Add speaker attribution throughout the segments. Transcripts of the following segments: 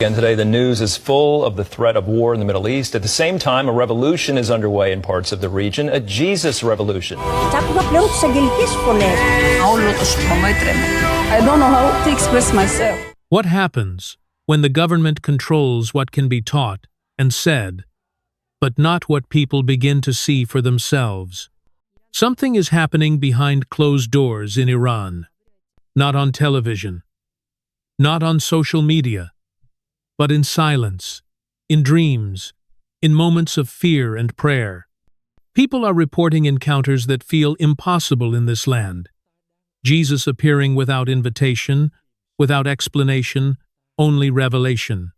Speaker 1: Again today, the news is full of the threat of war in the Middle East. At the same time, a revolution is underway in parts of the region, a Jesus revolution.
Speaker 2: I don't know how to express myself.
Speaker 3: What happens when the government controls what can be taught and said, but not what people begin to see for themselves? Something is happening behind closed doors in Iran. Not on television, not on social media, but in silence, in dreams, in moments of fear and prayer. People are reporting encounters that feel impossible in this land. Jesus appearing without invitation, without explanation, only revelation.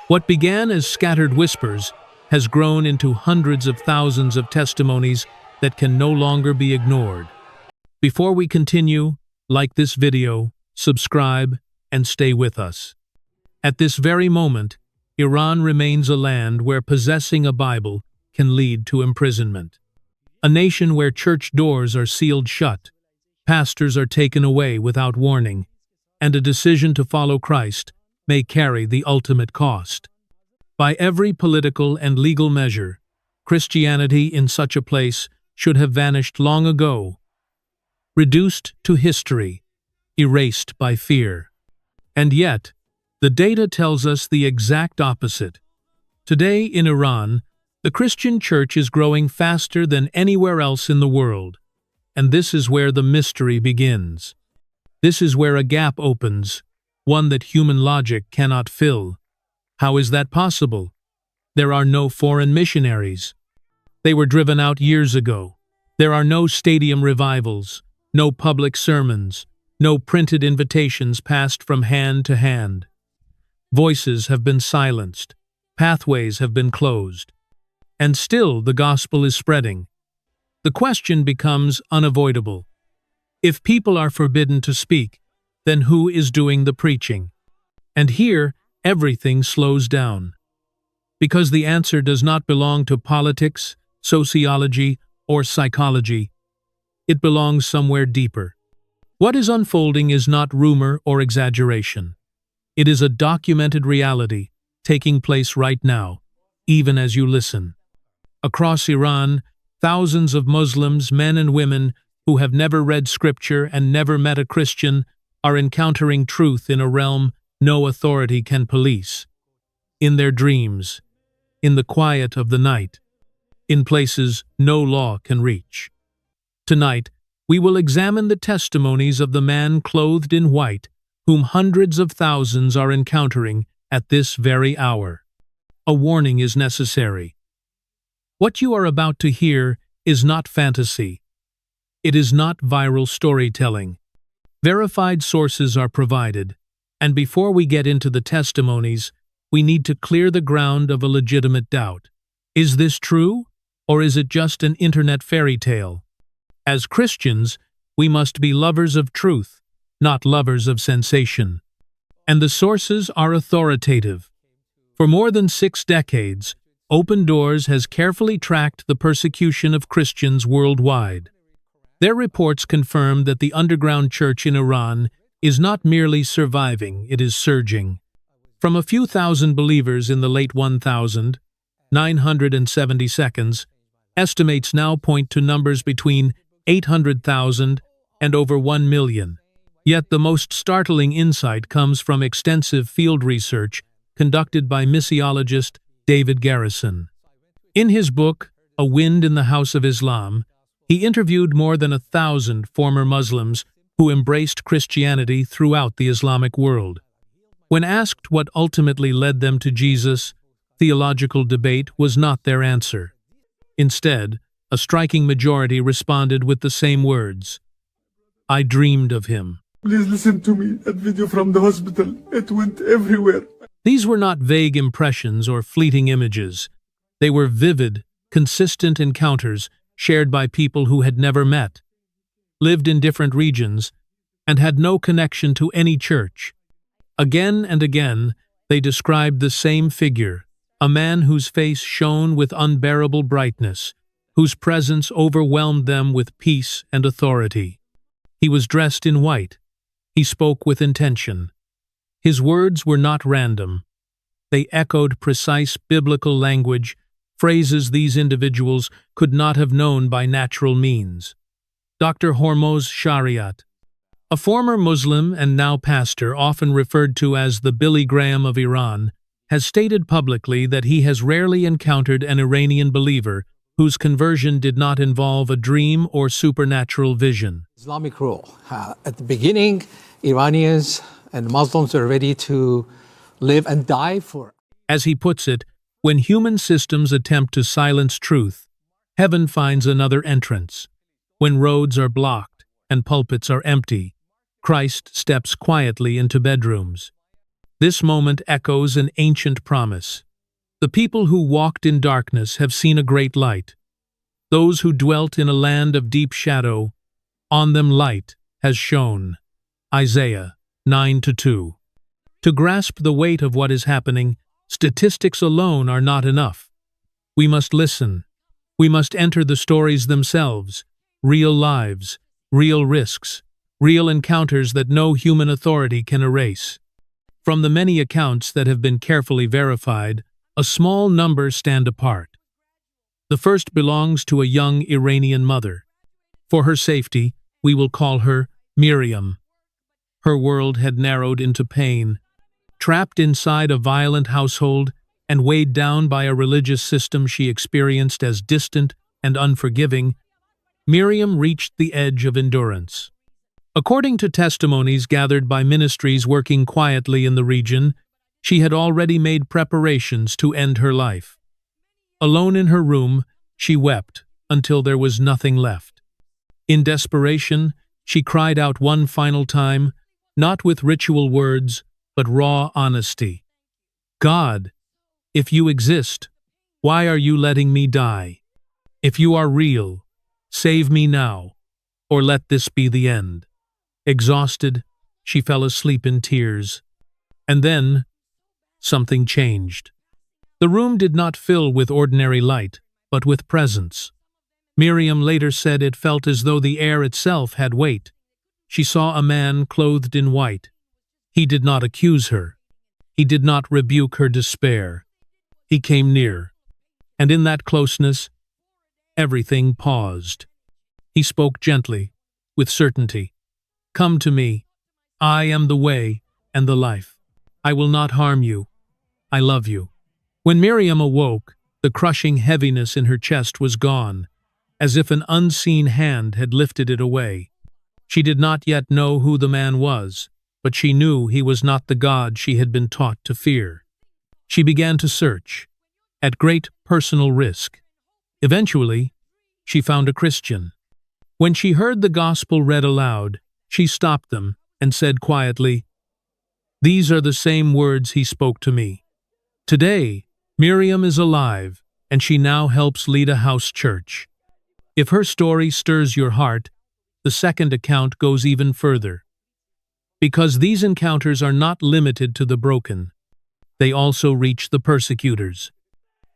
Speaker 3: What began as scattered whispers has grown into hundreds of thousands of testimonies that can no longer be ignored. Before we continue, like this video, subscribe, and stay with us. At this very moment, Iran remains a land where possessing a Bible can lead to imprisonment. A nation where church doors are sealed shut, pastors are taken away without warning, and a decision to follow Christ may carry the ultimate cost. By every political and legal measure, Christianity in such a place should have vanished long ago, reduced to history, erased by fear. And yet, the data tells us the exact opposite. Today in Iran, the Christian church is growing faster than anywhere else in the world. And this is where the mystery begins. This is where a gap opens, one that human logic cannot fill. How is that possible? There are no foreign missionaries. They were driven out years ago. There are no stadium revivals, no public sermons, no printed invitations passed from hand to hand. Voices have been silenced, pathways have been closed, and still the gospel is spreading. The question becomes unavoidable. If people are forbidden to speak, then who is doing the preaching? And here, everything slows down. Because the answer does not belong to politics, sociology, or psychology. It belongs somewhere deeper. What is unfolding is not rumor or exaggeration. It is a documented reality taking place right now, even as you listen. Across Iran, thousands of Muslims, men and women, who have never read scripture and never met a Christian, are encountering truth in a realm no authority can police. In their dreams, in the quiet of the night, in places no law can reach. Tonight, we will examine the testimonies of the man clothed in white, whom hundreds of thousands are encountering at this very hour. A warning is necessary. What you are about to hear is not fantasy. It is not viral storytelling. Verified sources are provided, and before we get into the testimonies, we need to clear the ground of a legitimate doubt. Is this true, or is it just an internet fairy tale? As Christians, we must be lovers of truth, not lovers of sensation. And the sources are authoritative. For more than 6 decades, Open Doors has carefully tracked the persecution of Christians worldwide. Their reports confirm that the underground church in Iran is not merely surviving, it is surging. From a few thousand believers in the late 1972, estimates now point to numbers between 800,000 and over 1 million. Yet the most startling insight comes from extensive field research conducted by missiologist David Garrison. In his book, A Wind in the House of Islam, he interviewed more than 1,000 former Muslims who embraced Christianity throughout the Islamic world. When asked what ultimately led them to Jesus, theological debate was not their answer. Instead, a striking majority responded with the same words: "I dreamed of him."
Speaker 4: Please listen to me. That video from the hospital, it went everywhere.
Speaker 3: These were not vague impressions or fleeting images. They were vivid, consistent encounters shared by people who had never met, lived in different regions, and had no connection to any church. Again and again, they described the same figure, a man whose face shone with unbearable brightness, whose presence overwhelmed them with peace and authority. He was dressed in white. He spoke with intention. His words were not random. They echoed precise biblical language, phrases these individuals could not have known by natural means. Dr. Hormoz Shariat, a former Muslim and now pastor, often referred to as the Billy Graham of Iran, has stated publicly that he has rarely encountered an Iranian believer whose conversion did not involve a dream or supernatural vision.
Speaker 5: Islamic rule. At the beginning, Iranians and Muslims are ready to live and die for.
Speaker 3: As he puts it, when human systems attempt to silence truth, heaven finds another entrance. When roads are blocked and pulpits are empty, Christ steps quietly into bedrooms. This moment echoes an ancient promise. The people who walked in darkness have seen a great light. Those who dwelt in a land of deep shadow, on them light has shone. Isaiah 9:2. To grasp the weight of what is happening, statistics alone are not enough. We must listen. We must enter the stories themselves, real lives, real risks, real encounters that no human authority can erase. From the many accounts that have been carefully verified, a small number stand apart. The first belongs to a young Iranian mother. For her safety, we will call her Miriam. Her world had narrowed into pain. Trapped inside a violent household and weighed down by a religious system she experienced as distant and unforgiving, Miriam reached the edge of endurance. According to testimonies gathered by ministries working quietly in the region, she had already made preparations to end her life. Alone in her room, she wept until there was nothing left. In desperation, she cried out one final time, not with ritual words, but raw honesty. God, if you exist, why are you letting me die? If you are real, save me now, or let this be the end. Exhausted, she fell asleep in tears. And then, something changed. The room did not fill with ordinary light, but with presence. Miriam later said it felt as though the air itself had weight. She saw a man clothed in white. He did not accuse her. He did not rebuke her despair. He came near, and in that closeness, everything paused. He spoke gently, with certainty. Come to me. I am the way and the life. I will not harm you. I love you. When Miriam awoke, the crushing heaviness in her chest was gone, as if an unseen hand had lifted it away. She did not yet know who the man was, but she knew he was not the God she had been taught to fear. She began to search, at great personal risk. Eventually, she found a Christian. When she heard the gospel read aloud, she stopped them and said quietly, "These are the same words he spoke to me." Today, Miriam is alive, and she now helps lead a house church. If her story stirs your heart, the second account goes even further. Because these encounters are not limited to the broken, they also reach the persecutors.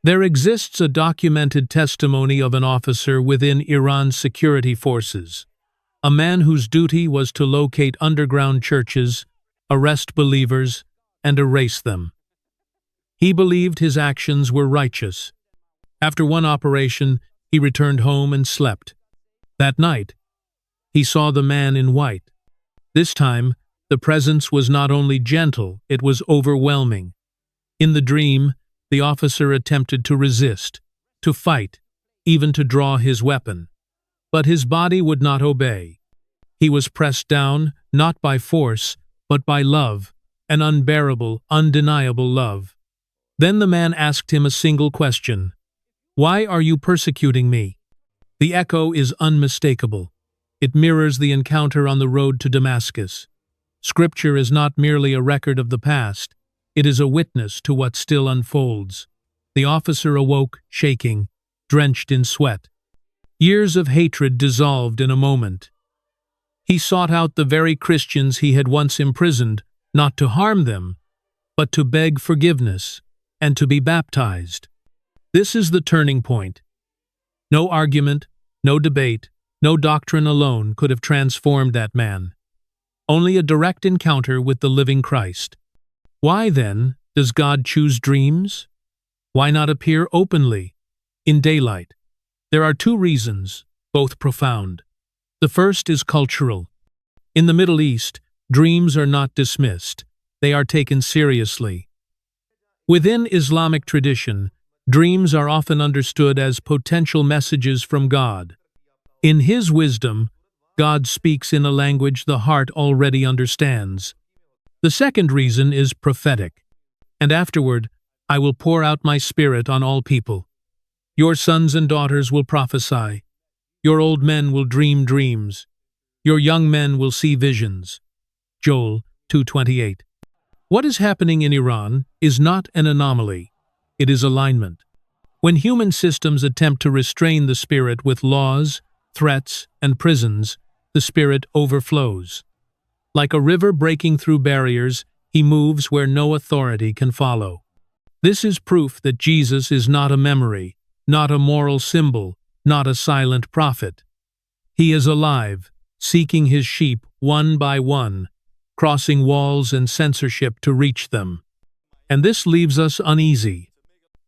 Speaker 3: There exists a documented testimony of an officer within Iran's security forces, a man whose duty was to locate underground churches, arrest believers, and erase them. He believed his actions were righteous. After one operation, he returned home and slept. That night, he saw the man in white. This time, the presence was not only gentle, it was overwhelming. In the dream, the officer attempted to resist, to fight, even to draw his weapon. But his body would not obey. He was pressed down, not by force, but by love, an unbearable, undeniable love. Then the man asked him a single question. "Why are you persecuting me?" The echo is unmistakable. It mirrors the encounter on the road to Damascus. Scripture is not merely a record of the past, it is a witness to what still unfolds. The officer awoke, shaking, drenched in sweat. Years of hatred dissolved in a moment. He sought out the very Christians he had once imprisoned, not to harm them, but to beg forgiveness and to be baptized. This is the turning point. No argument, no debate, no doctrine alone could have transformed that man. Only a direct encounter with the living Christ. Why, then, Does God choose dreams? Why not appear openly, in daylight? There are two reasons, both profound. The first is cultural. In the Middle East, dreams are not dismissed. They are taken seriously. Within Islamic tradition, dreams are often understood as potential messages from God. In His wisdom, God speaks in a language the heart already understands. The second reason is prophetic. And afterward, I will pour out my spirit on all people. Your sons and daughters will prophesy. Your old men will dream dreams. Your young men will see visions. Joel 2:28. What is happening in Iran is not an anomaly. It is alignment. When human systems attempt to restrain the spirit with laws, threats, and prisons, the spirit overflows. Like a river breaking through barriers, he moves where no authority can follow. This is proof that Jesus is not a memory, not a moral symbol, not a silent prophet. He is alive, seeking his sheep one by one, crossing walls and censorship to reach them. And this leaves us uneasy.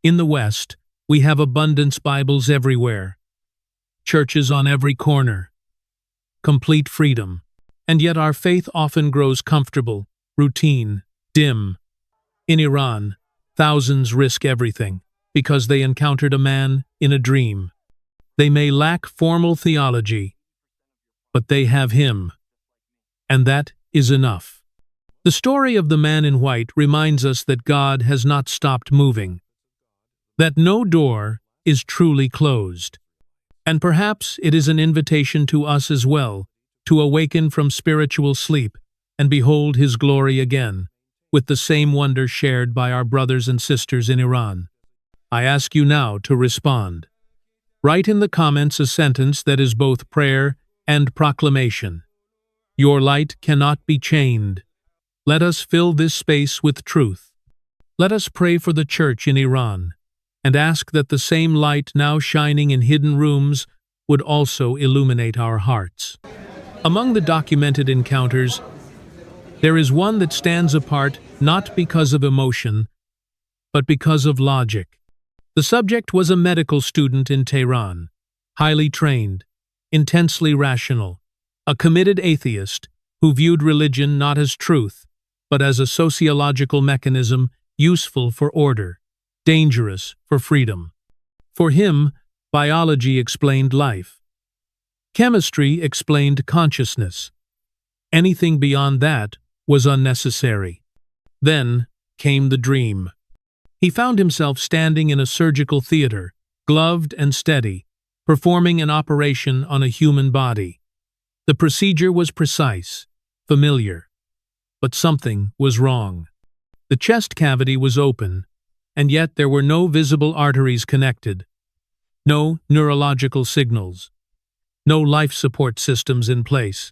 Speaker 3: In the West, we have abundance Bibles everywhere, churches on every corner, complete freedom. And yet our faith often grows comfortable, routine, dim. In Iran, thousands risk everything because they encountered a man in a dream. They may lack formal theology, but they have him, and that is enough. The story of the man in white reminds us that God has not stopped moving, that no door is truly closed. And perhaps it is an invitation to us as well, to awaken from spiritual sleep and behold His glory again, with the same wonder shared by our brothers and sisters in Iran. I ask you now to respond. Write in the comments a sentence that is both prayer and proclamation. Your light cannot be chained. Let us fill this space with truth. Let us pray for the church in Iran, and ask that the same light now shining in hidden rooms would also illuminate our hearts. Among the documented encounters, there is one that stands apart not because of emotion, but because of logic. The subject was a medical student in Tehran, highly trained, intensely rational, a committed atheist who viewed religion not as truth, but as a sociological mechanism useful for order, dangerous for freedom. For him, biology explained life. Chemistry explained consciousness. Anything beyond that was unnecessary. Then came the dream. He found himself standing in a surgical theater, gloved and steady, performing an operation on a human body. The procedure was precise, familiar, but something was wrong. The chest cavity was open, and yet there were no visible arteries connected, no neurological signals, no life support systems in place.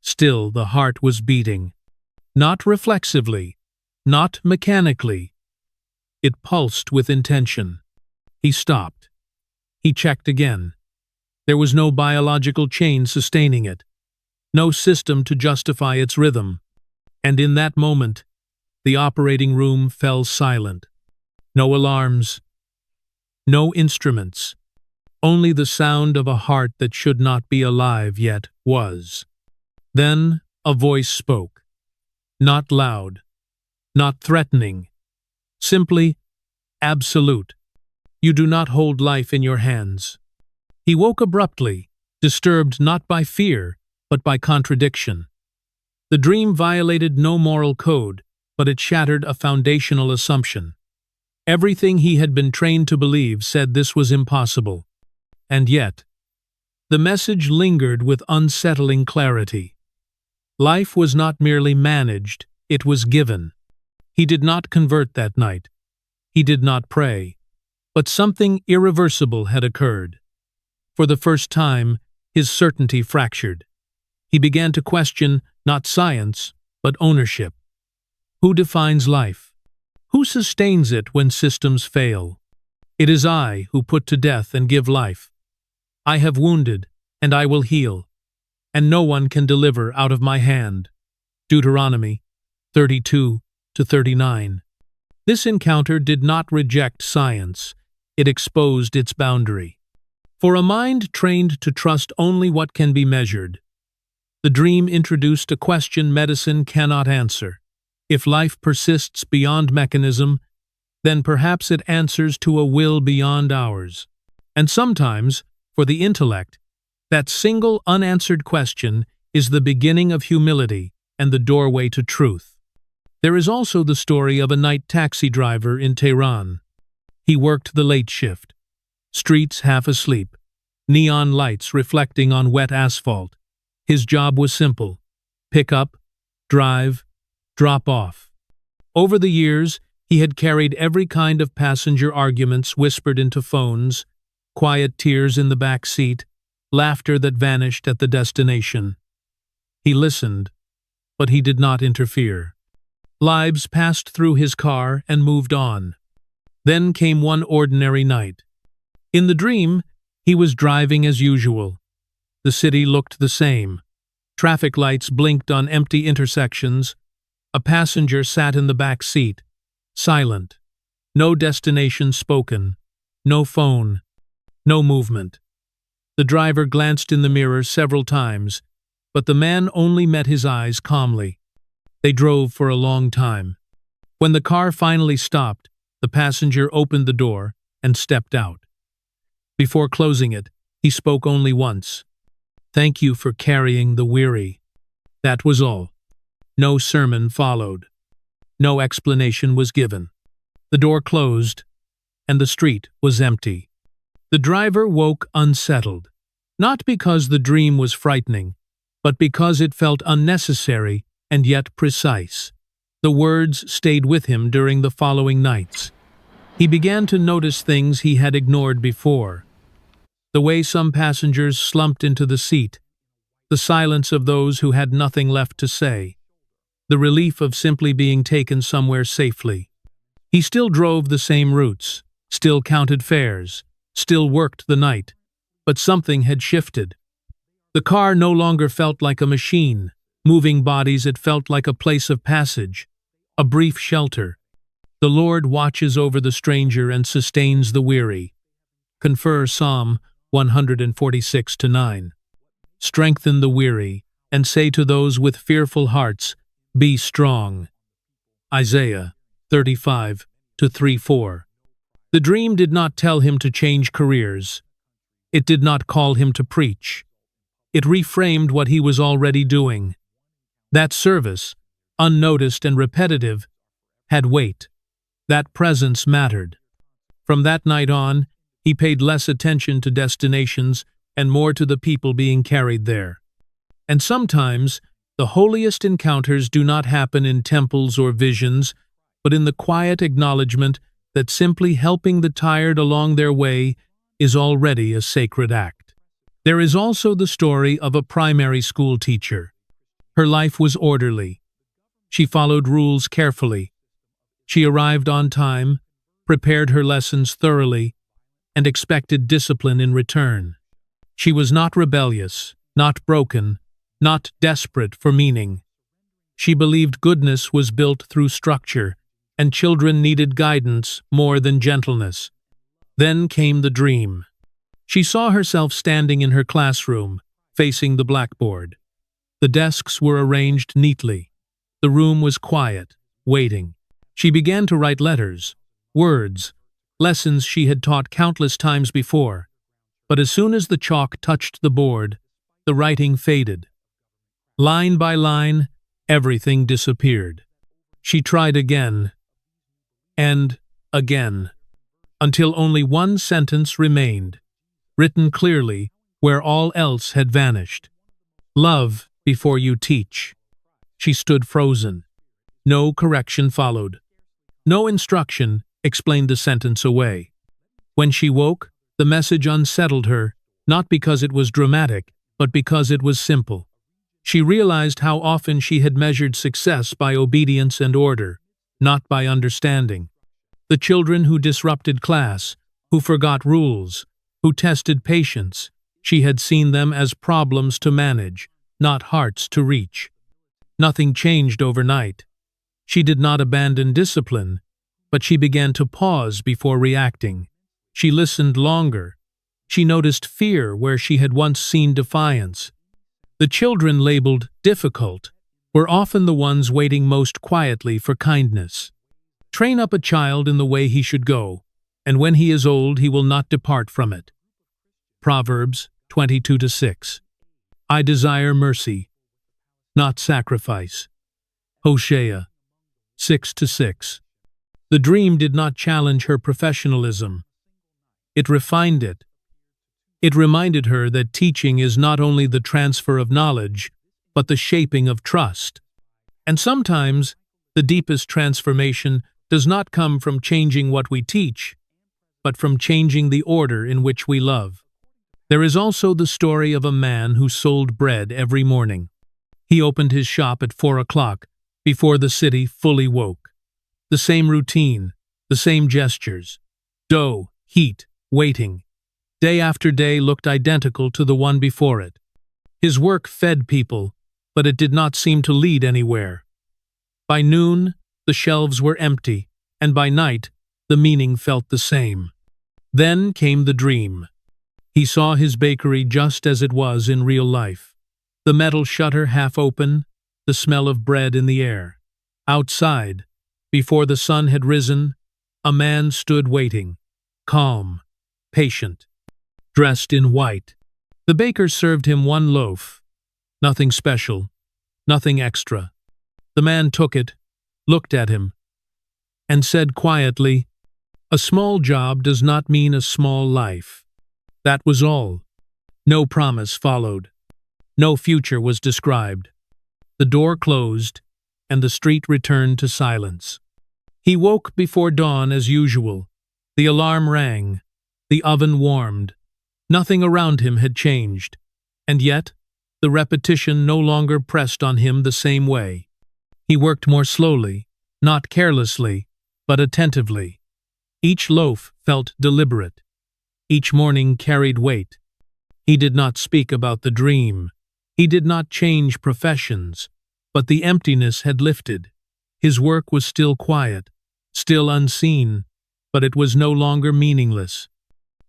Speaker 3: Still, the heart was beating. Not reflexively, not mechanically. It pulsed with intention. He stopped. He checked again. There was no biological chain sustaining it, no system to justify its rhythm. And in that moment, the operating room fell silent. No alarms, no instruments, only the sound of a heart that should not be alive yet was. Then a voice spoke. Not loud, not threatening, simply absolute. You do not hold life in your hands. He woke abruptly, disturbed not by fear, but by contradiction. The dream violated no moral code, but it shattered a foundational assumption. Everything he had been trained to believe said this was impossible. And yet, the message lingered with unsettling clarity. Life was not merely managed, it was given. He did not convert that night. He did not pray. But something irreversible had occurred. For the first time, his certainty fractured. He began to question not science, but ownership. Who defines life? Who sustains it when systems fail? It is I who put to death and give life. I have wounded, and I will heal, and no one can deliver out of my hand. Deuteronomy 32-39. This encounter did not reject science. It exposed its boundary. For a mind trained to trust only what can be measured, the dream introduced a question medicine cannot answer. If life persists beyond mechanism, then perhaps it answers to a will beyond ours. And sometimes, for the intellect, that single unanswered question is the beginning of humility and the doorway to truth. There is also the story of a night taxi driver in Tehran. He worked the late shift. Streets half asleep, neon lights reflecting on wet asphalt. His job was simple: pick up, drive, drop off. Over the years, he had carried every kind of passenger arguments whispered into phones, quiet tears in the back seat, laughter that vanished at the destination. He listened, but he did not interfere. Lives passed through his car and moved on. Then came one ordinary night. In the dream, he was driving as usual. The city looked the same. Traffic lights blinked on empty intersections. A passenger sat in the back seat, silent. No destination spoken. No phone. No movement. The driver glanced in the mirror several times, but the man only met his eyes calmly. They drove for a long time. When the car finally stopped, the passenger opened the door and stepped out. Before closing it, he spoke only once. "Thank you for carrying the weary." That was all. No sermon followed. No explanation was given. The door closed, and the street was empty. The driver woke unsettled, not because the dream was frightening, but because it felt unnecessary and yet precise. The words stayed with him during the following nights. He began to notice things he had ignored before. The way some passengers slumped into the seat, the silence of those who had nothing left to say, the relief of simply being taken somewhere safely. He still drove the same routes, still counted fares, still worked the night, but something had shifted. The car no longer felt like a machine. Moving bodies, it felt like a place of passage, a brief shelter. The Lord watches over the stranger and sustains the weary. Confer Psalm 146-9. Strengthen the weary, and say to those with fearful hearts, "Be strong." Isaiah 35-3-4. The dream did not tell him to change careers. It did not call him to preach. It reframed what he was already doing. That service, unnoticed and repetitive, had weight. That presence mattered. From that night on, he paid less attention to destinations and more to the people being carried there. And sometimes, the holiest encounters do not happen in temples or visions, but in the quiet acknowledgement that simply helping the tired along their way is already a sacred act. There is also the story of a primary school teacher. Her life was orderly. She followed rules carefully. She arrived on time, prepared her lessons thoroughly, and expected discipline in return. She was not rebellious, not broken, not desperate for meaning. She believed goodness was built through structure, and children needed guidance more than gentleness. Then came the dream. She saw herself standing in her classroom, facing the blackboard. The desks were arranged neatly. The room was quiet, waiting. She began to write letters, words, lessons she had taught countless times before. But as soon as the chalk touched the board, the writing faded. Line by line, everything disappeared. She tried again, and again, until only one sentence remained, written clearly where all else had vanished. "Love before you teach." She stood frozen. No correction followed. No instruction explained the sentence away. When she woke, the message unsettled her, not because it was dramatic, but because it was simple. She realized how often she had measured success by obedience and order, not by understanding. The children who disrupted class, who forgot rules, who tested patience, she had seen them as problems to manage, not hearts to reach. Nothing changed overnight. She did not abandon discipline. but she began to pause before reacting. She listened longer. She noticed fear where she had once seen defiance. The children labeled difficult were often the ones waiting most quietly for kindness. Train up a child in the way he should go, and when he is old he will not depart from it. Proverbs 22:6. I desire mercy, not sacrifice. Hosea 6:6. The dream did not challenge her professionalism. It refined it. It reminded her that teaching is not only the transfer of knowledge, but the shaping of trust. And sometimes, the deepest transformation does not come from changing what we teach, but from changing the order in which we love. There is also the story of a man who sold bread every morning. He opened his shop at 4 o'clock, before the city fully woke. The same routine, the same gestures. Dough, heat, waiting. Day after day looked identical to the one before it. His work fed people, but it did not seem to lead anywhere. By noon, the shelves were empty, and by night, the meaning felt the same. Then came the dream. He saw his bakery just as it was in real life. The metal shutter half open, the smell of bread in the air. Outside, before the sun had risen, a man stood waiting, calm, patient, dressed in white. The baker served him one loaf. Nothing special, nothing extra. The man took it, looked at him, and said quietly, "A small job does not mean a small life." That was all. No promise followed. No future was described. The door closed, and the street returned to silence. He woke before dawn as usual. The alarm rang. The oven warmed. Nothing around him had changed. And yet, the repetition no longer pressed on him the same way. He worked more slowly, not carelessly, but attentively. Each loaf felt deliberate. Each morning carried weight. He did not speak about the dream. He did not change professions, but the emptiness had lifted. His work was still quiet, still unseen, but it was no longer meaningless.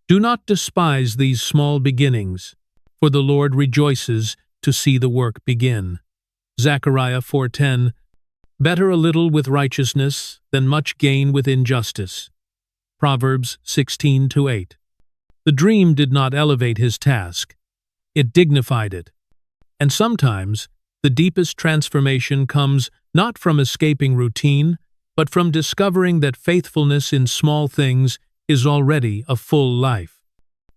Speaker 3: Do not despise these small beginnings, for the Lord rejoices to see the work begin. Zechariah 4:10. Better a little with righteousness than much gain with injustice. Proverbs 16:8. The dream did not elevate his task. It dignified it. And sometimes, the deepest transformation comes not from escaping routine, but from discovering that faithfulness in small things is already a full life.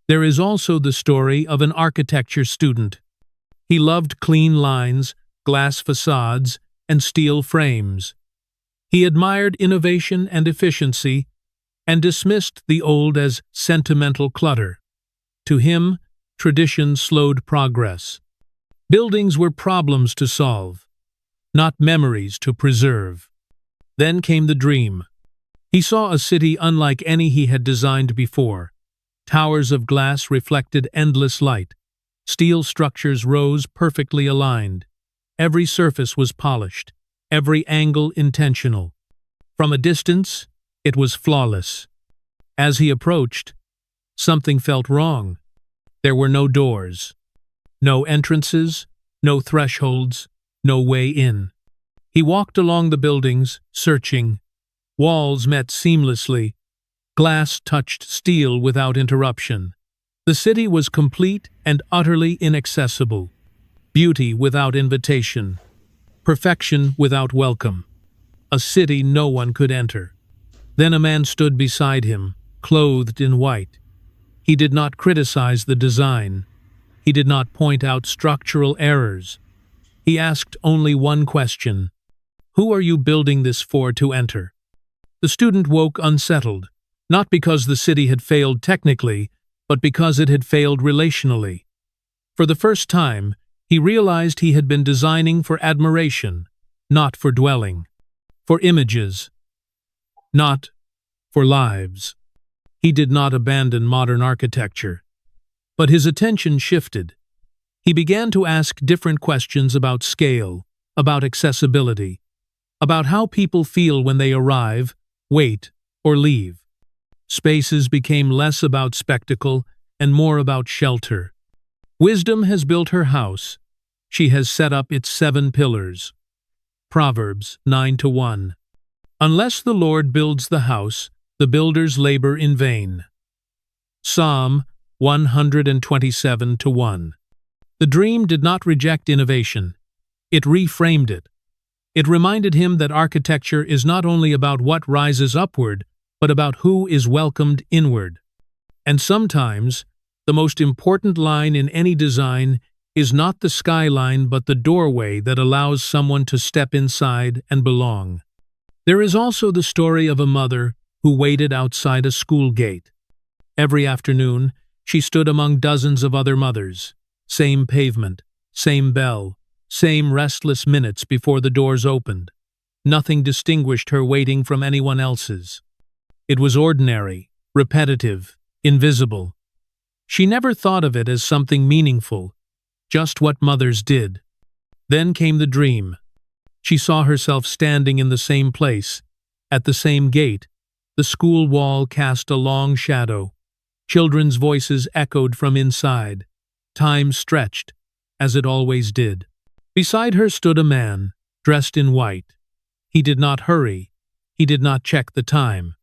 Speaker 3: There is also the story of an architecture student. He loved clean lines, glass facades, and steel frames. He admired innovation and efficiency, and dismissed the old as sentimental clutter. To him, tradition slowed progress. Buildings were problems to solve, not memories to preserve. Then came the dream. He saw a city unlike any he had designed before. Towers of glass reflected endless light. Steel structures rose perfectly aligned. Every surface was polished, every angle intentional. From a distance, it was flawless. As he approached, something felt wrong. There were no doors, no entrances, no thresholds, no way in. He walked along the buildings, searching. Walls met seamlessly. Glass touched steel without interruption. The city was complete and utterly inaccessible. Beauty without invitation. Perfection without welcome. A city no one could enter. Then a man stood beside him, clothed in white. He did not criticize the design. He did not point out structural errors. He asked only one question. Who are you building this for to enter? The student woke unsettled, not because the city had failed technically, but because it had failed relationally. For the first time, he realized he had been designing for admiration, not for dwelling, for images, not for lives. He did not abandon modern architecture, but his attention shifted. He began to ask different questions about scale, about accessibility, about how people feel when they arrive, wait, or leave. Spaces became less about spectacle and more about shelter. Wisdom has built her house. She has set up its 7 pillars. Proverbs 9:1. Unless the Lord builds the house, the builders labor in vain. Psalm 127:1. The dream did not reject innovation. It reframed it. It reminded him that architecture is not only about what rises upward, but about who is welcomed inward. And sometimes, the most important line in any design is not the skyline but the doorway that allows someone to step inside and belong. There is also the story of a mother who waited outside a school gate. Every afternoon, she stood among dozens of other mothers. Same pavement, same bell, same restless minutes before the doors opened. Nothing distinguished her waiting from anyone else's. It was ordinary, repetitive, invisible. She never thought of it as something meaningful, just what mothers did. Then came the dream. She saw herself standing in the same place, at the same gate. The school wall cast a long shadow. Children's voices echoed from inside. Time stretched, as it always did. Beside her stood a man, dressed in white. He did not hurry. He did not check the time.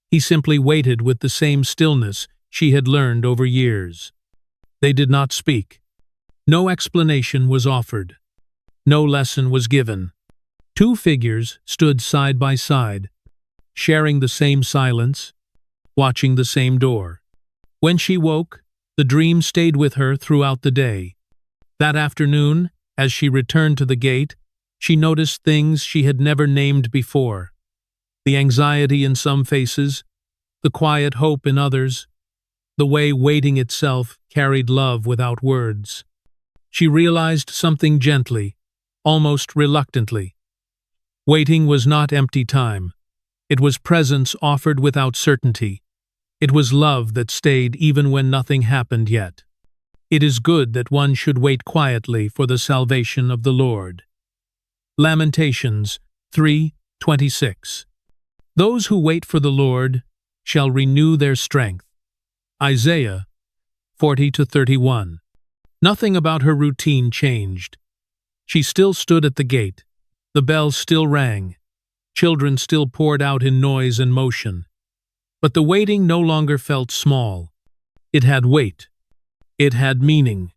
Speaker 3: He simply waited with the same stillness she had learned over years. They did not speak. No explanation was offered. No lesson was given. 2 figures stood side by side, sharing the same silence, watching the same door. When she woke, the dream stayed with her throughout the day. That afternoon, as she returned to the gate, she noticed things she had never named before. The anxiety in some faces, the quiet hope in others, the way waiting itself carried love without words. She realized something gently, almost reluctantly. Waiting was not empty time. It was presence offered without certainty. It was love that stayed even when nothing happened yet. It is good that one should wait quietly for the salvation of the Lord. Lamentations 3:26. Those who wait for the Lord shall renew their strength. Isaiah 40:31. Nothing about her routine changed. She still stood at the gate. The bell still rang. Children still poured out in noise and motion. But the waiting no longer felt small. It had weight. It had meaning.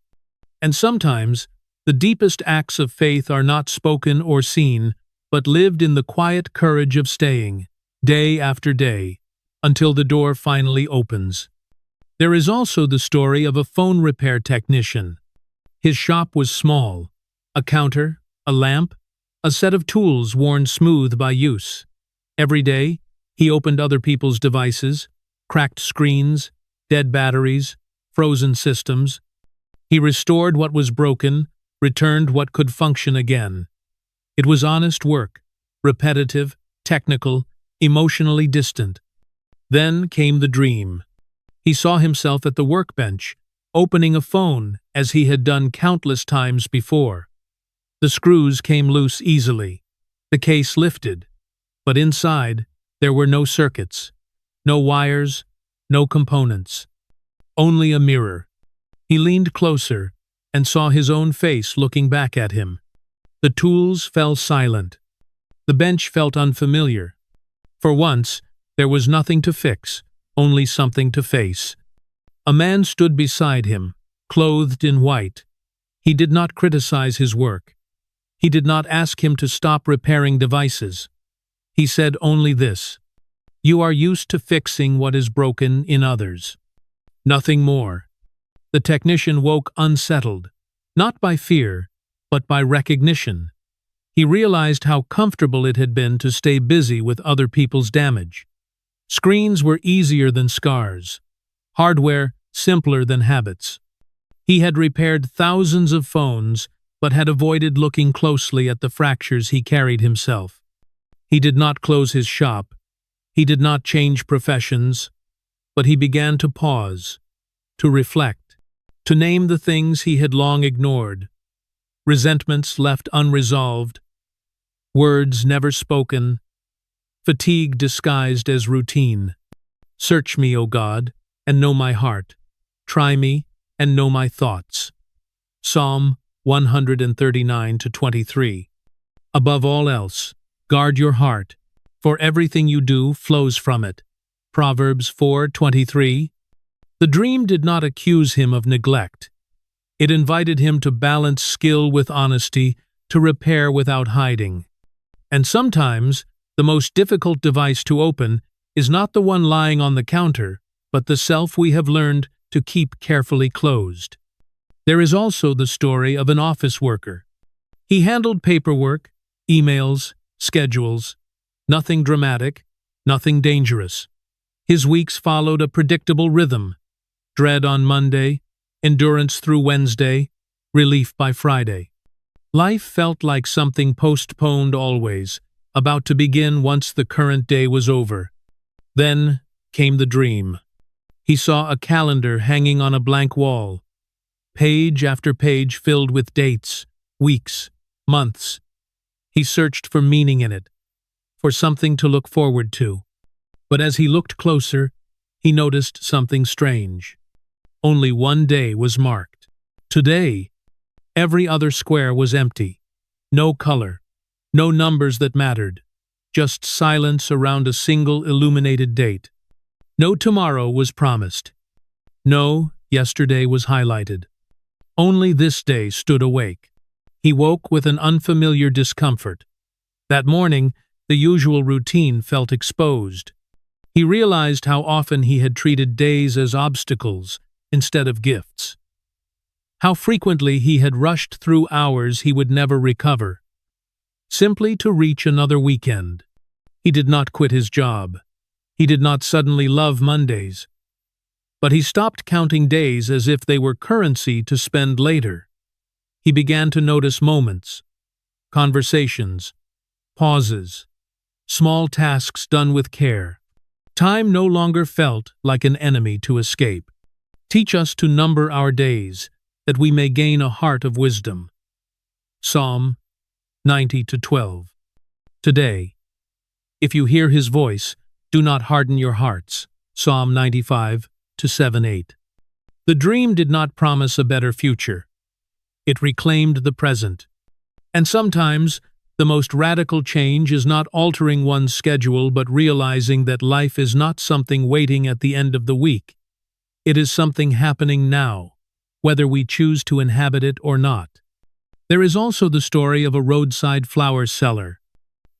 Speaker 3: And sometimes, the deepest acts of faith are not spoken or seen, but lived in the quiet courage of staying, day after day, until the door finally opens. There is also the story of a phone repair technician. His shop was small. A counter, a lamp, a set of tools worn smooth by use. Every day, he opened other people's devices, cracked screens, dead batteries, frozen systems. He restored what was broken, returned what could function again. It was honest work, repetitive, technical, emotionally distant. Then came the dream. He saw himself at the workbench, opening a phone as he had done countless times before. The screws came loose easily. The case lifted. But inside, there were no circuits, no wires, no components. Only a mirror. He leaned closer and saw his own face looking back at him. The tools fell silent. The bench felt unfamiliar. For once, there was nothing to fix, only something to face. A man stood beside him, clothed in white. He did not criticize his work. He did not ask him to stop repairing devices. He said only this: "You are used to fixing what is broken in others." Nothing more. The technician woke unsettled, not by fear, but by recognition. He realized how comfortable it had been to stay busy with other people's damage. Screens were easier than scars. Hardware simpler than habits. He had repaired thousands of phones, but had avoided looking closely at the fractures he carried himself. He did not close his shop. He did not change professions, but he began to pause, to reflect, to name the things he had long ignored. Resentments left unresolved, words never spoken, fatigue disguised as routine. Search me, O God, and know my heart. Try me and know my thoughts. Psalm 139-23. Above all else, guard your heart, for everything you do flows from it. Proverbs 4:23. The dream did not accuse him of neglect. It invited him to balance skill with honesty, to repair without hiding. And sometimes, the most difficult device to open is not the one lying on the counter, but the self we have learned to keep carefully closed. There is also the story of an office worker. He handled paperwork, emails, schedules, nothing dramatic, nothing dangerous. His weeks followed a predictable rhythm: dread on Monday, endurance through Wednesday, relief by Friday. Life felt like something postponed always, about to begin once the current day was over. Then came the dream. He saw a calendar hanging on a blank wall, page after page filled with dates, weeks, months. He searched for meaning in it, for something to look forward to. But as he looked closer, he noticed something strange. Only one day was marked. Today. Every other square was empty. No color, no numbers that mattered, just silence around a single illuminated date. No tomorrow was promised. No yesterday was highlighted. Only this day stood awake. He woke with an unfamiliar discomfort. That morning, the usual routine felt exposed. He realized how often he had treated days as obstacles instead of gifts. How frequently he had rushed through hours he would never recover, simply to reach another weekend. He did not quit his job. He did not suddenly love Mondays. But he stopped counting days as if they were currency to spend later. He began to notice moments, conversations, pauses, small tasks done with care. Time no longer felt like an enemy to escape. Teach us to number our days, that we may gain a heart of wisdom. Psalm 90-12. Today, if you hear his voice, do not harden your hearts. Psalm 95-7-8. The dream did not promise a better future. It reclaimed the present. And sometimes, the most radical change is not altering one's schedule but realizing that life is not something waiting at the end of the week. It is something happening now, whether we choose to inhabit it or not. There is also the story of a roadside flower seller.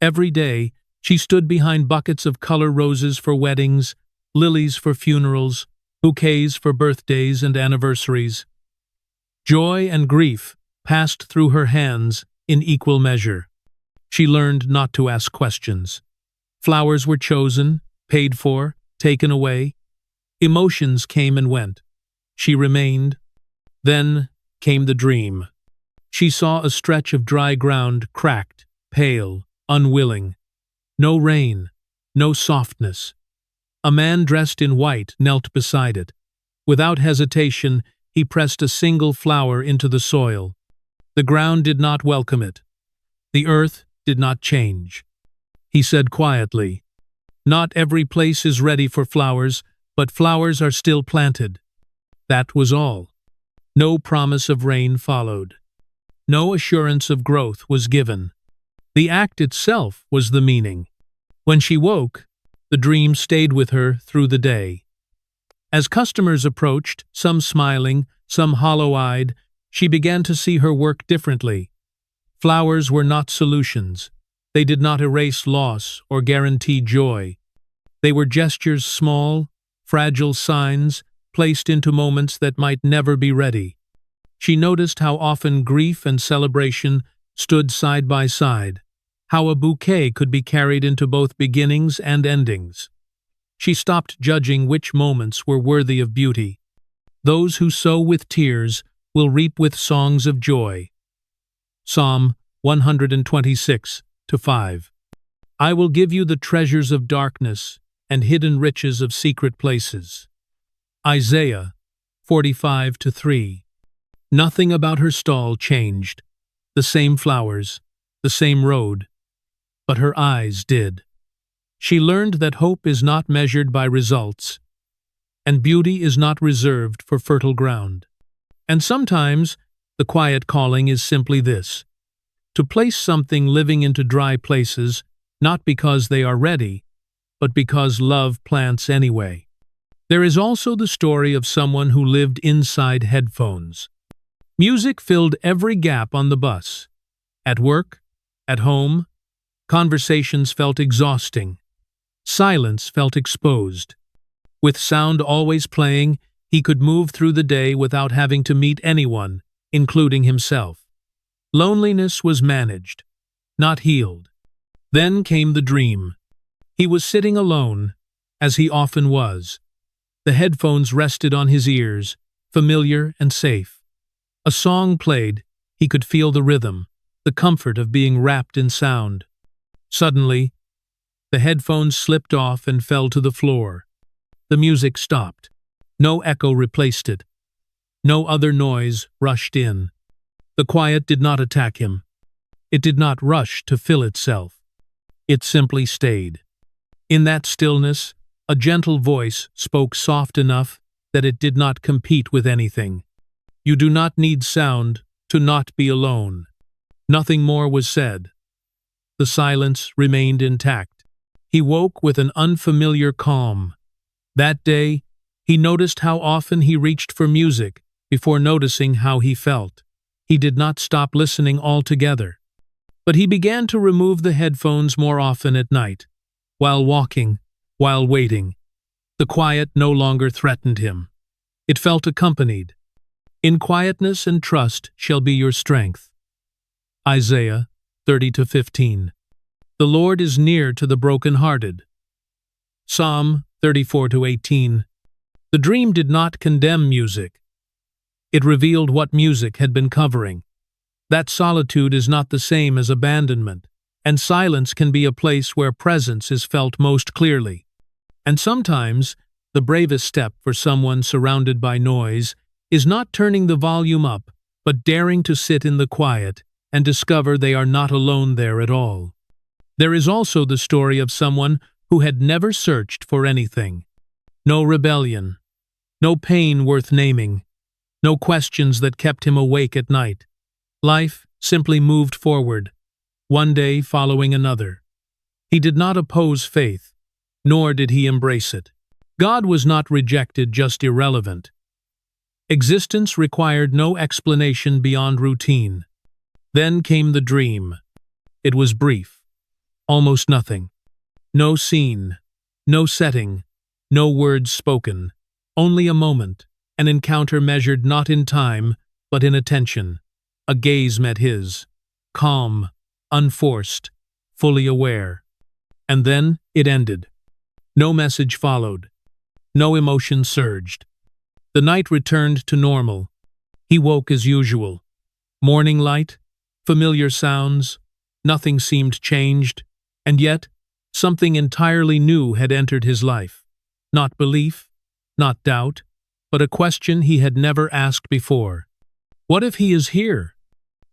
Speaker 3: Every day, she stood behind buckets of color roses for weddings, lilies for funerals, bouquets for birthdays and anniversaries. Joy and grief passed through her hands in equal measure. She learned not to ask questions. Flowers were chosen, paid for, taken away. Emotions came and went. She remained. Then came the dream. She saw a stretch of dry ground, cracked, pale, unwilling. No rain, no softness. A man dressed in white knelt beside it. Without hesitation, he pressed a single flower into the soil. The ground did not welcome it. The earth did not change. He said quietly, "Not every place is ready for flowers, but flowers are still planted." That was all. No promise of rain followed. No assurance of growth was given. The act itself was the meaning. When she woke, the dream stayed with her through the day. As customers approached, some smiling, some hollow-eyed, she began to see her work differently. Flowers were not solutions. They did not erase loss or guarantee joy. They were gestures, small, fragile signs, placed into moments that might never be ready. She noticed how often grief and celebration stood side by side, how a bouquet could be carried into both beginnings and endings. She stopped judging which moments were worthy of beauty. Those who sow with tears will reap with songs of joy. Psalm 126-5. I will give you the treasures of darkness and hidden riches of secret places. Isaiah 45-3. Nothing about her stall changed. The same flowers, the same road, but her eyes did. She learned that hope is not measured by results, and beauty is not reserved for fertile ground. And sometimes, the quiet calling is simply this: to place something living into dry places, not because they are ready, but because love plants anyway. There is also the story of someone who lived inside headphones. Music filled every gap on the bus. At work, at home, conversations felt exhausting. Silence felt exposed. With sound always playing, he could move through the day without having to meet anyone, including himself. Loneliness was managed, not healed. Then came the dream. He was sitting alone, as he often was. The headphones rested on his ears, familiar and safe. A song played, he could feel the rhythm, the comfort of being wrapped in sound. Suddenly, the headphones slipped off and fell to the floor. The music stopped. No echo replaced it. No other noise rushed in. The quiet did not attack him. It did not rush to fill itself. It simply stayed. In that stillness, a gentle voice spoke soft enough that it did not compete with anything. You do not need sound to not be alone. Nothing more was said. The silence remained intact. He woke with an unfamiliar calm. That day, he noticed how often he reached for music before noticing how he felt. He did not stop listening altogether. But he began to remove the headphones more often at night, while walking, while waiting. The quiet no longer threatened him. It felt accompanied. In quietness and trust shall be your strength. Isaiah 30-15. The Lord is near to the brokenhearted. Psalm 34-18. The dream did not condemn music. It revealed what music had been covering. That solitude is not the same as abandonment, and silence can be a place where presence is felt most clearly. And sometimes, the bravest step for someone surrounded by noise is not turning the volume up, but daring to sit in the quiet and discover they are not alone there at all. There is also the story of someone who had never searched for anything. No rebellion, no pain worth naming, no questions that kept him awake at night. Life simply moved forward, one day following another. He did not oppose faith, nor did he embrace it. God was not rejected, just irrelevant. Existence required no explanation beyond routine. Then came the dream. It was brief. Almost nothing. No scene, no setting, no words spoken. Only a moment, an encounter measured not in time, but in attention. A gaze met his, calm, unforced, fully aware. And then it ended. No message followed. No emotion surged. The night returned to normal. He woke as usual. Morning light, familiar sounds, nothing seemed changed. And yet, something entirely new had entered his life. Not belief, not doubt, but a question he had never asked before. What if he is here?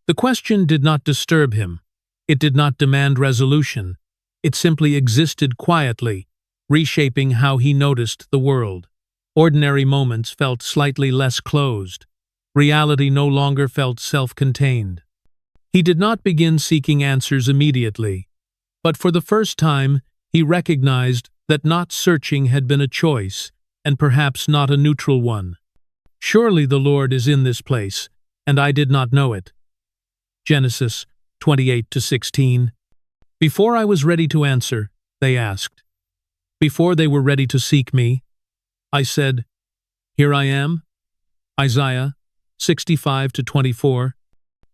Speaker 3: The question did not disturb him. It did not demand resolution. It simply existed quietly, reshaping how he noticed the world. Ordinary moments felt slightly less closed. Reality no longer felt self-contained. He did not begin seeking answers immediately. But for the first time, he recognized that not searching had been a choice, and perhaps not a neutral one. Surely the Lord is in this place, and I did not know it. Genesis 28-16. Before I was ready to answer, they asked. Before they were ready to seek me, I said, Here I am. Isaiah 65-24.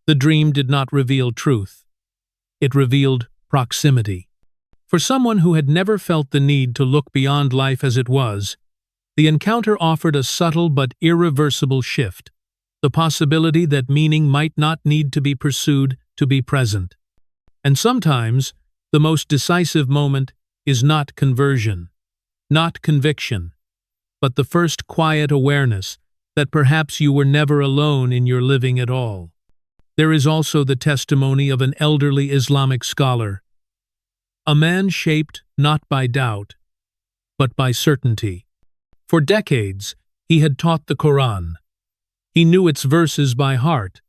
Speaker 3: The dream did not reveal truth. It revealed proximity. For someone who had never felt the need to look beyond life as it was, the encounter offered a subtle but irreversible shift, the possibility that meaning might not need to be pursued to be present. And sometimes, the most decisive moment is not conversion, not conviction, but the first quiet awareness that perhaps you were never alone in your living at all. There is also the testimony of an elderly Islamic scholar. A man shaped not by doubt, but by certainty. For decades, he had taught the Quran. He knew its verses by heart,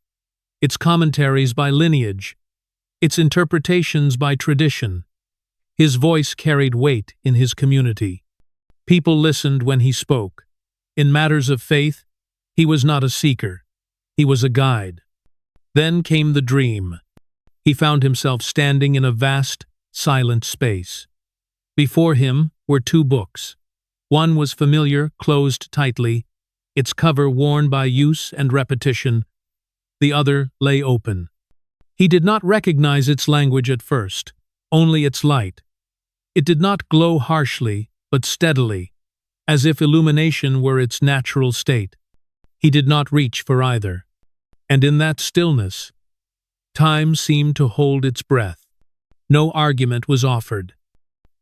Speaker 3: its commentaries by lineage, its interpretations by tradition. His voice carried weight in his community. People listened when he spoke. In matters of faith, he was not a seeker. He was a guide. Then came the dream. He found himself standing in a vast, silent space. Before him were two books. One was familiar, closed tightly, its cover worn by use and repetition. The other lay open. He did not recognize its language at first, only its light. It did not glow harshly, but steadily, as if illumination were its natural state. He did not reach for either. And in that stillness, time seemed to hold its breath. No argument was offered.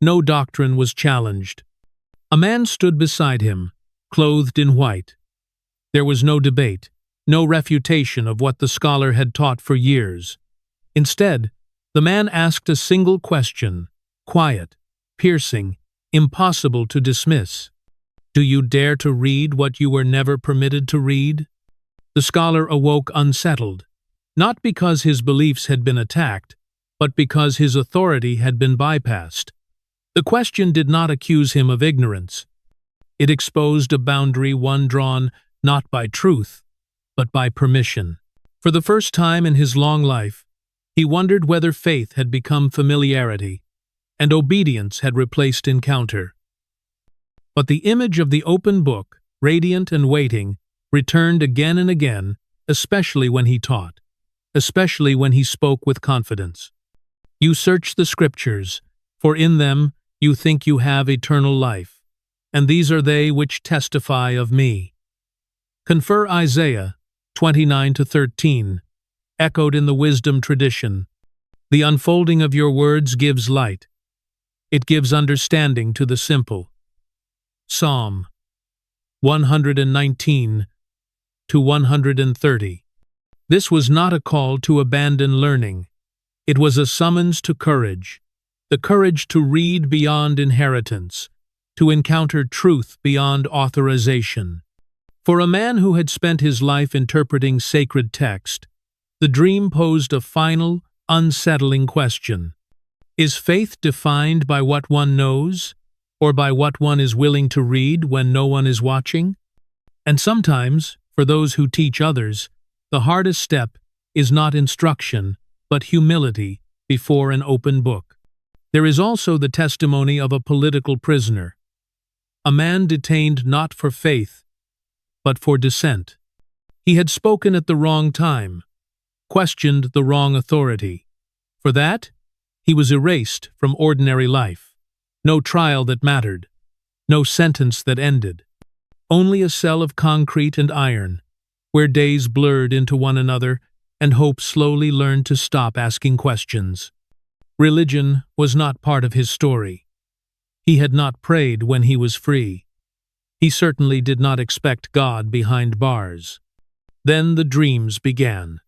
Speaker 3: No doctrine was challenged. A man stood beside him, clothed in white. There was no debate, no refutation of what the scholar had taught for years. Instead, the man asked a single question, quiet, piercing, impossible to dismiss. Do you dare to read what you were never permitted to read? The scholar awoke unsettled, not because his beliefs had been attacked, but because his authority had been bypassed. The question did not accuse him of ignorance. It exposed a boundary one drawn not by truth, but by permission. For the first time in his long life, he wondered whether faith had become familiarity, and obedience had replaced encounter. But the image of the open book, radiant and waiting, returned again and again, especially when he taught, especially when he spoke with confidence. You search the scriptures, for in them you think you have eternal life, and these are they which testify of me. Confer Isaiah 29-13, echoed in the wisdom tradition. The unfolding of your words gives light. It gives understanding to the simple. Psalm 119-130. This was not a call to abandon learning. It was a summons to courage, the courage to read beyond inheritance, to encounter truth beyond authorization. For a man who had spent his life interpreting sacred text, the dream posed a final, unsettling question. Is faith defined by what one knows, or by what one is willing to read when no one is watching? And sometimes, for those who teach others, the hardest step is not instruction, but humility before an open book. There is also the testimony of a political prisoner, a man detained not for faith, but for dissent. He had spoken at the wrong time, questioned the wrong authority. For that, he was erased from ordinary life. No trial that mattered, no sentence that ended. Only a cell of concrete and iron, where days blurred into one another and hope slowly learned to stop asking questions. Religion was not part of his story. He had not prayed when he was free. He certainly did not expect God behind bars. Then the dreams began.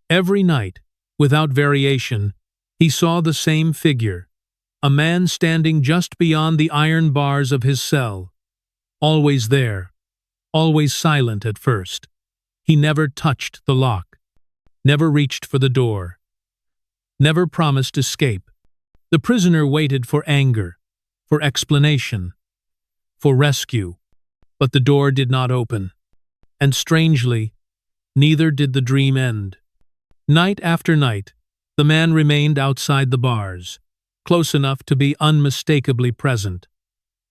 Speaker 3: Every night, without variation, he saw the same figure, a man standing just beyond the iron bars of his cell. Always there, always silent at first. He never touched the lock, never reached for the door, never promised escape. The prisoner waited for anger, for explanation, for rescue, but the door did not open. And strangely, neither did the dream end. Night after night, the man remained outside the bars, close enough to be unmistakably present.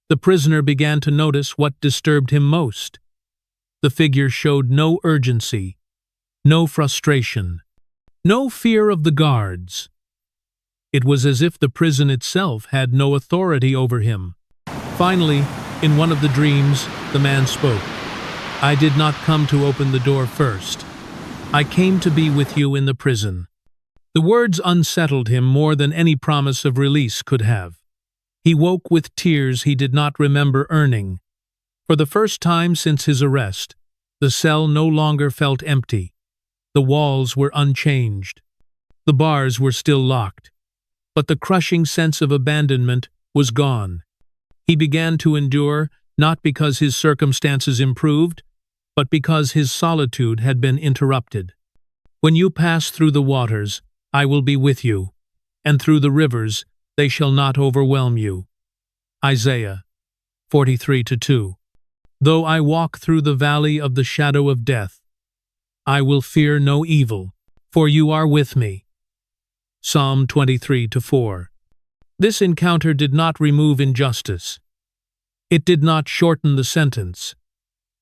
Speaker 3: The prisoner began to notice what disturbed him most. The figure showed no urgency, no frustration, no fear of the guards. It was as if the prison itself had no authority over him. Finally, in one of the dreams, the man spoke. I did not come to open the door first. I came to be with you in the prison. The words unsettled him more than any promise of release could have. He woke with tears he did not remember earning. For the first time since his arrest, the cell no longer felt empty. The walls were unchanged. The bars were still locked. but the crushing sense of abandonment was gone. He began to endure not because his circumstances improved, but because his solitude had been interrupted. When you pass through the waters, I will be with you, and through the rivers, they shall not overwhelm you. Isaiah 43:2. Though I walk through the valley of the shadow of death, I will fear no evil, for you are with me. Psalm 23:4. This encounter did not remove injustice. It did not shorten the sentence.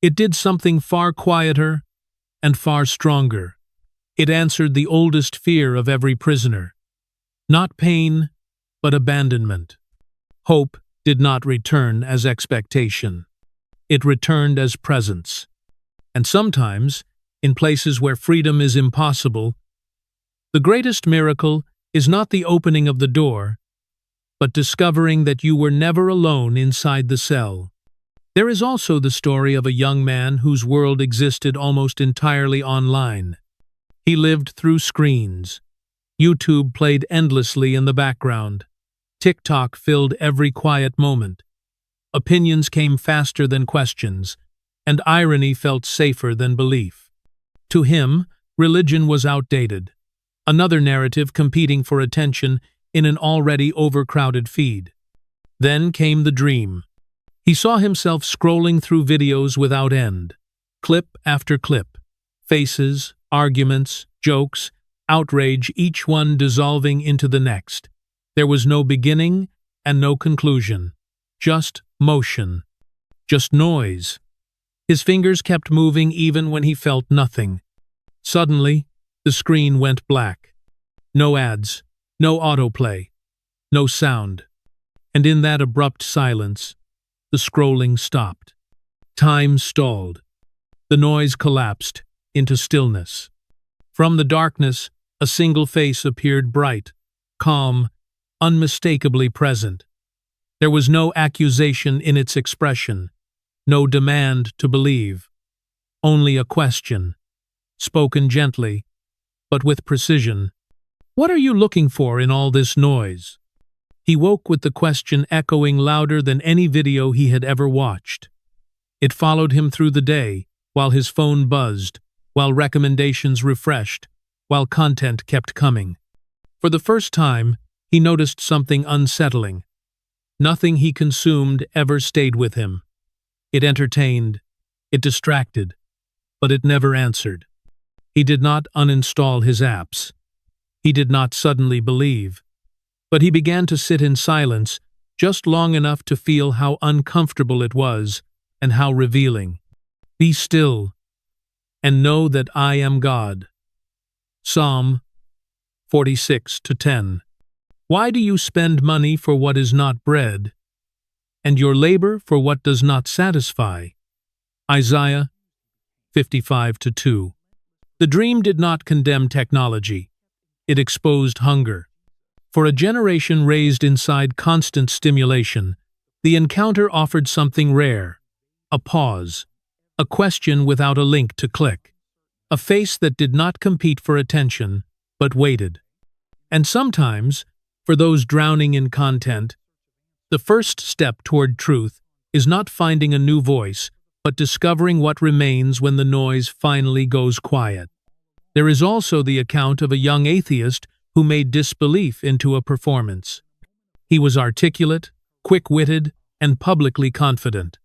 Speaker 3: It did something far quieter and far stronger. It answered the oldest fear of every prisoner. Not pain, but abandonment. Hope did not return as expectation. It returned as presence. And sometimes, in places where freedom is impossible, the greatest miracle is not the opening of the door, but discovering that you were never alone inside the cell. There is also the story of a young man whose world existed almost entirely online. He lived through screens. YouTube played endlessly in the background. TikTok filled every quiet moment. Opinions came faster than questions, and irony felt safer than belief. To him, religion was outdated, another narrative competing for attention in an already overcrowded feed. Then came the dream. He saw himself scrolling through videos without end, clip after clip, faces, arguments, jokes, outrage, each one dissolving into the next. There was no beginning and no conclusion, just motion, just noise. His fingers kept moving even when he felt nothing. Suddenly, the screen went black. No ads, no autoplay, no sound. And in that abrupt silence, the scrolling stopped. Time stalled. The noise collapsed into stillness. From the darkness, a single face appeared, bright, calm, unmistakably present. There was no accusation in its expression, no demand to believe, only a question, spoken gently, but with precision. What are you looking for in all this noise? He woke with the question echoing louder than any video he had ever watched. It followed him through the day, while his phone buzzed, while recommendations refreshed, while content kept coming. For the first time, he noticed something unsettling. Nothing he consumed ever stayed with him. It entertained, it distracted, but it never answered. He did not uninstall his apps. He did not suddenly believe. But he began to sit in silence, just long enough to feel how uncomfortable it was and how revealing. Be still, and know that I am God. Psalm 46:10. Why do you spend money for what is not bread, and your labor for what does not satisfy? Isaiah 55:2. The dream did not condemn technology. It exposed hunger. For a generation raised inside constant stimulation, the encounter offered something rare: a pause, a question without a link to click, a face that did not compete for attention, but waited. And sometimes, for those drowning in content, the first step toward truth is not finding a new voice, but discovering what remains when the noise finally goes quiet. There is also the account of a young atheist who made disbelief into a performance. He was articulate, quick-witted, and publicly confident.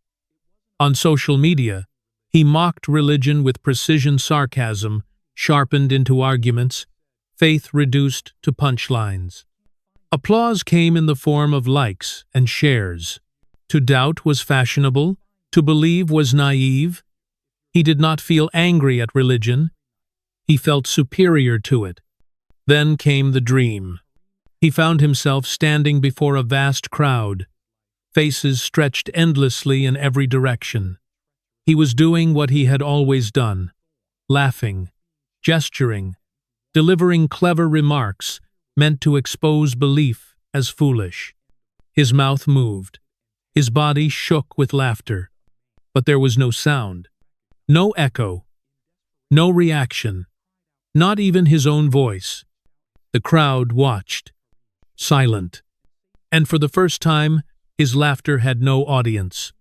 Speaker 3: On social media, he mocked religion with precision sarcasm, sharpened into arguments, faith reduced to punchlines. Applause came in the form of likes and shares. To doubt was fashionable, to believe was naive. He did not feel angry at religion. He felt superior to it. Then came the dream. He found himself standing before a vast crowd, faces stretched endlessly in every direction. He was doing what he had always done, laughing, gesturing, delivering clever remarks meant to expose belief as foolish. His mouth moved. His body shook with laughter. But there was no sound, no echo, no reaction, not even his own voice. The crowd watched, silent. And for the first time, his laughter had no audience.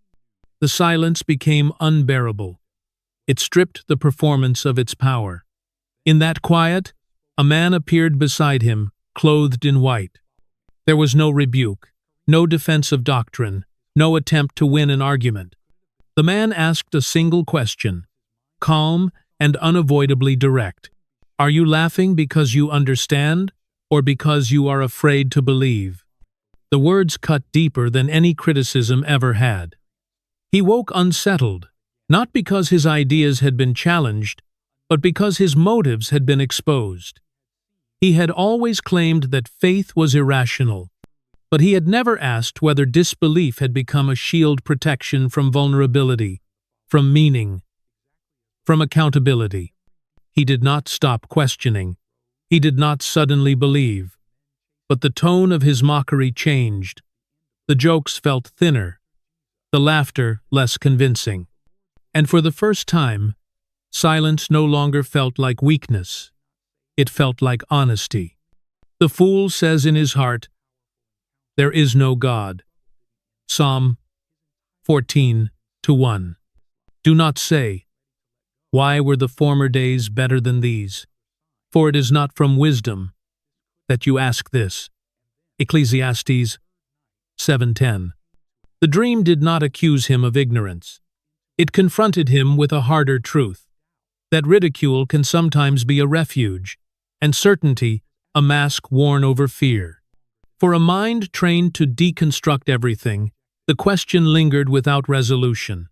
Speaker 3: The silence became unbearable. It stripped the performance of its power. In that quiet, a man appeared beside him, clothed in white. There was no rebuke, no defense of doctrine, no attempt to win an argument. The man asked a single question, calm and unavoidably direct. Are you laughing because you understand, or because you are afraid to believe? The words cut deeper than any criticism ever had. He woke unsettled, not because his ideas had been challenged, but because his motives had been exposed. He had always claimed that faith was irrational, but he had never asked whether disbelief had become a shield protection from vulnerability, from meaning, from accountability. He did not stop questioning. He did not suddenly believe. But the tone of his mockery changed. The jokes felt thinner, the laughter less convincing. And for the first time, silence no longer felt like weakness. It felt like honesty. The fool says in his heart, "There is no God." Psalm 14:1. Do not say, "Why were the former days better than these?" For it is not from wisdom that you ask this. Ecclesiastes 7:10. The dream did not accuse him of ignorance. It confronted him with a harder truth, that ridicule can sometimes be a refuge, and certainty a mask worn over fear. For a mind trained to deconstruct everything, the question lingered without resolution.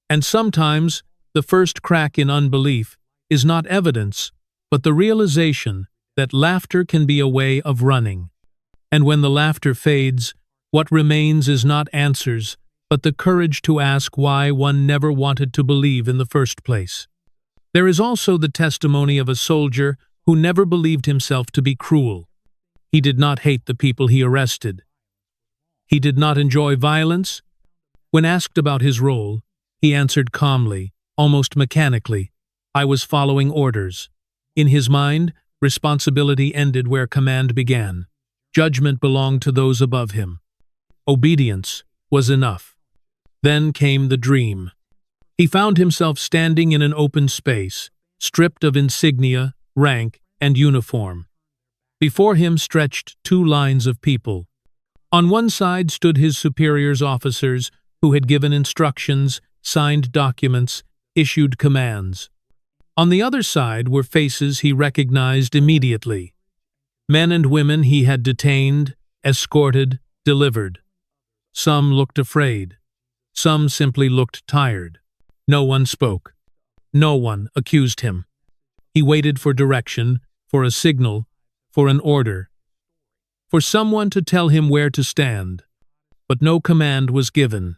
Speaker 3: And sometimes, the first crack in unbelief is not evidence, but the realization that laughter can be a way of running. And when the laughter fades, what remains is not answers, but the courage to ask why one never wanted to believe in the first place. There is also the testimony of a soldier who never believed himself to be cruel. He did not hate the people he arrested. He did not enjoy violence. When asked about his role, he answered calmly, almost mechanically, "I was following orders." In his mind, responsibility ended where command began. Judgment belonged to those above him. Obedience was enough. Then came the dream. He found himself standing in an open space, stripped of insignia, rank, and uniform. Before him stretched two lines of people. On one side stood his superior's officers, who had given instructions, signed documents, issued commands. On the other side were faces he recognized immediately. Men and women he had detained, escorted, delivered. Some looked afraid. Some simply looked tired. No one spoke. No one accused him. He waited for direction, for a signal, for an order, for someone to tell him where to stand. But no command was given.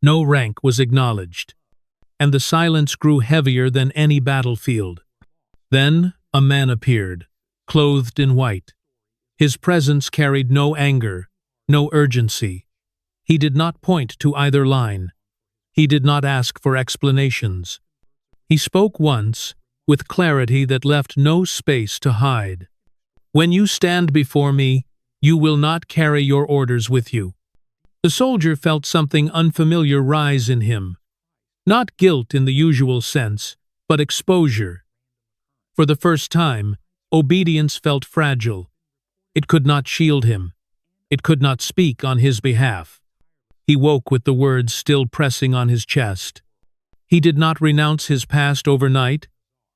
Speaker 3: No rank was acknowledged. And the silence grew heavier than any battlefield. Then a man appeared, clothed in white. His presence carried no anger, no urgency. He did not point to either line. He did not ask for explanations. He spoke once, with clarity that left no space to hide. "When you stand before me, you will not carry your orders with you." The soldier felt something unfamiliar rise in him. Not guilt in the usual sense, but exposure. For the first time, obedience felt fragile. It could not shield him. It could not speak on his behalf. He woke with the words still pressing on his chest. He did not renounce his past overnight.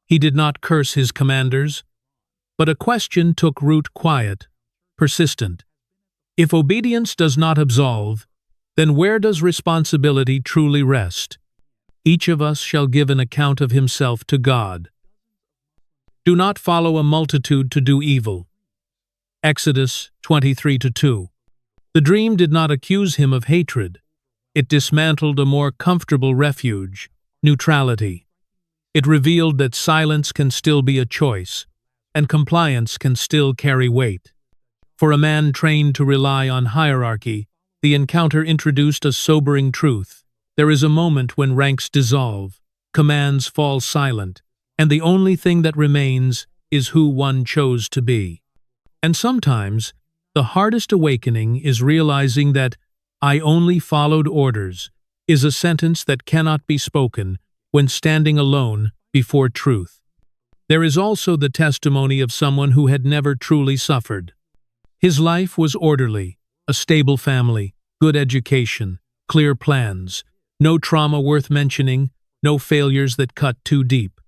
Speaker 3: He did not curse his commanders. But a question took root quiet, persistent. If obedience does not absolve, then where does responsibility truly rest? Each of us shall give an account of himself to God. Do not follow a multitude to do evil. Exodus 23:2. The dream did not accuse him of hatred. It dismantled a more comfortable refuge, neutrality. It revealed that silence can still be a choice, and compliance can still carry weight. For a man trained to rely on hierarchy, the encounter introduced a sobering truth. There is a moment when ranks dissolve, commands fall silent, and the only thing that remains is who one chose to be. And sometimes, The hardest awakening is realizing that "I only followed orders" is a sentence that cannot be spoken when standing alone before truth. There is also the testimony of someone who had never truly suffered. His life was orderly, a stable family, good education, clear plans, no trauma worth mentioning, no failures that cut too deep.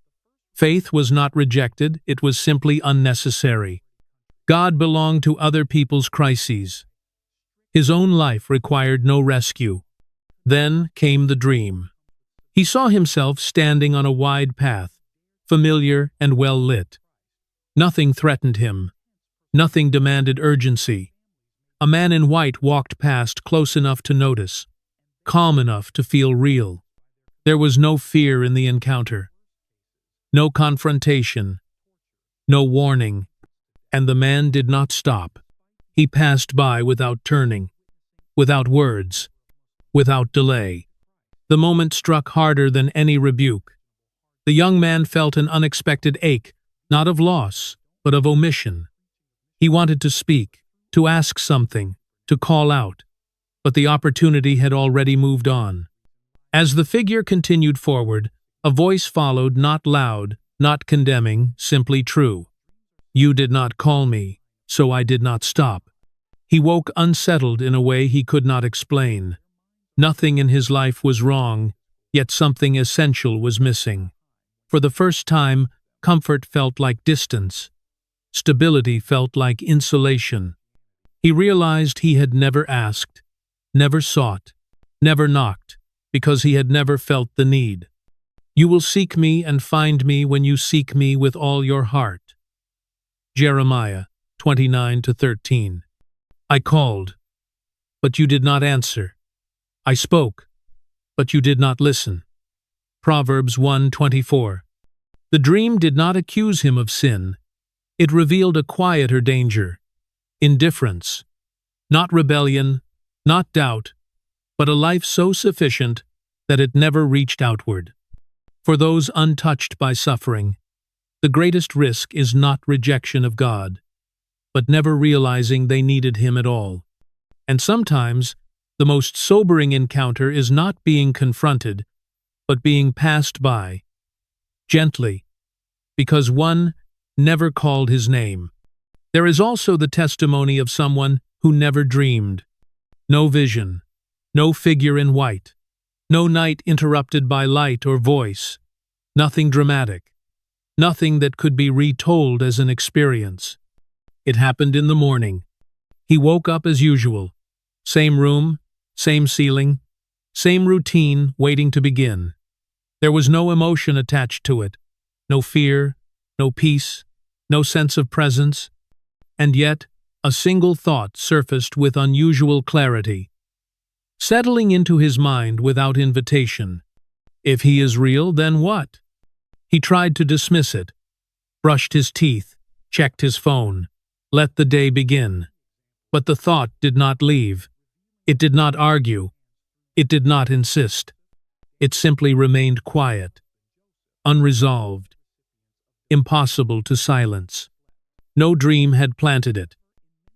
Speaker 3: Faith was not rejected, it was simply unnecessary. God belonged to other people's crises. His own life required no rescue. Then came the dream. He saw himself standing on a wide path, familiar and well lit. Nothing threatened him. Nothing demanded urgency. A man in white walked past close enough to notice, calm enough to feel real. There was no fear in the encounter. No confrontation. No warning. And the man did not stop. He passed by without turning, without words, without delay. The moment struck harder than any rebuke. The young man felt an unexpected ache, not of loss, but of omission. He wanted to speak, to ask something, to call out, but the opportunity had already moved on. As the figure continued forward, a voice followed, not loud, not condemning, simply true. "You did not call me, so I did not stop." He woke unsettled in a way he could not explain. Nothing in his life was wrong, yet something essential was missing. For the first time, comfort felt like distance. Stability felt like insulation. He realized he had never asked, never sought, never knocked, because he had never felt the need. "You will seek me and find me when you seek me with all your heart." Jeremiah 29-13. I called, but you did not answer. I spoke, but you did not listen. Proverbs 1:24. The dream did not accuse him of sin. It revealed a quieter danger, indifference. Not rebellion, not doubt, but a life so sufficient that it never reached outward. For those untouched by suffering, the greatest risk is not rejection of God, but never realizing they needed Him at all. And sometimes, the most sobering encounter is not being confronted, but being passed by, gently, because one never called His name. There is also the testimony of someone who never dreamed. No vision, no figure in white, no night interrupted by light or voice, nothing dramatic. Nothing that could be retold as an experience. It happened in the morning. He woke up as usual. Same room, same ceiling, same routine waiting to begin. There was no emotion attached to it, no fear, no peace, no sense of presence, and yet a single thought surfaced with unusual clarity, settling into his mind without invitation. If He is real, then what? He tried to dismiss it, brushed his teeth, checked his phone, let the day begin. But the thought did not leave. It did not argue. It did not insist. It simply remained quiet, unresolved, impossible to silence. No dream had planted it.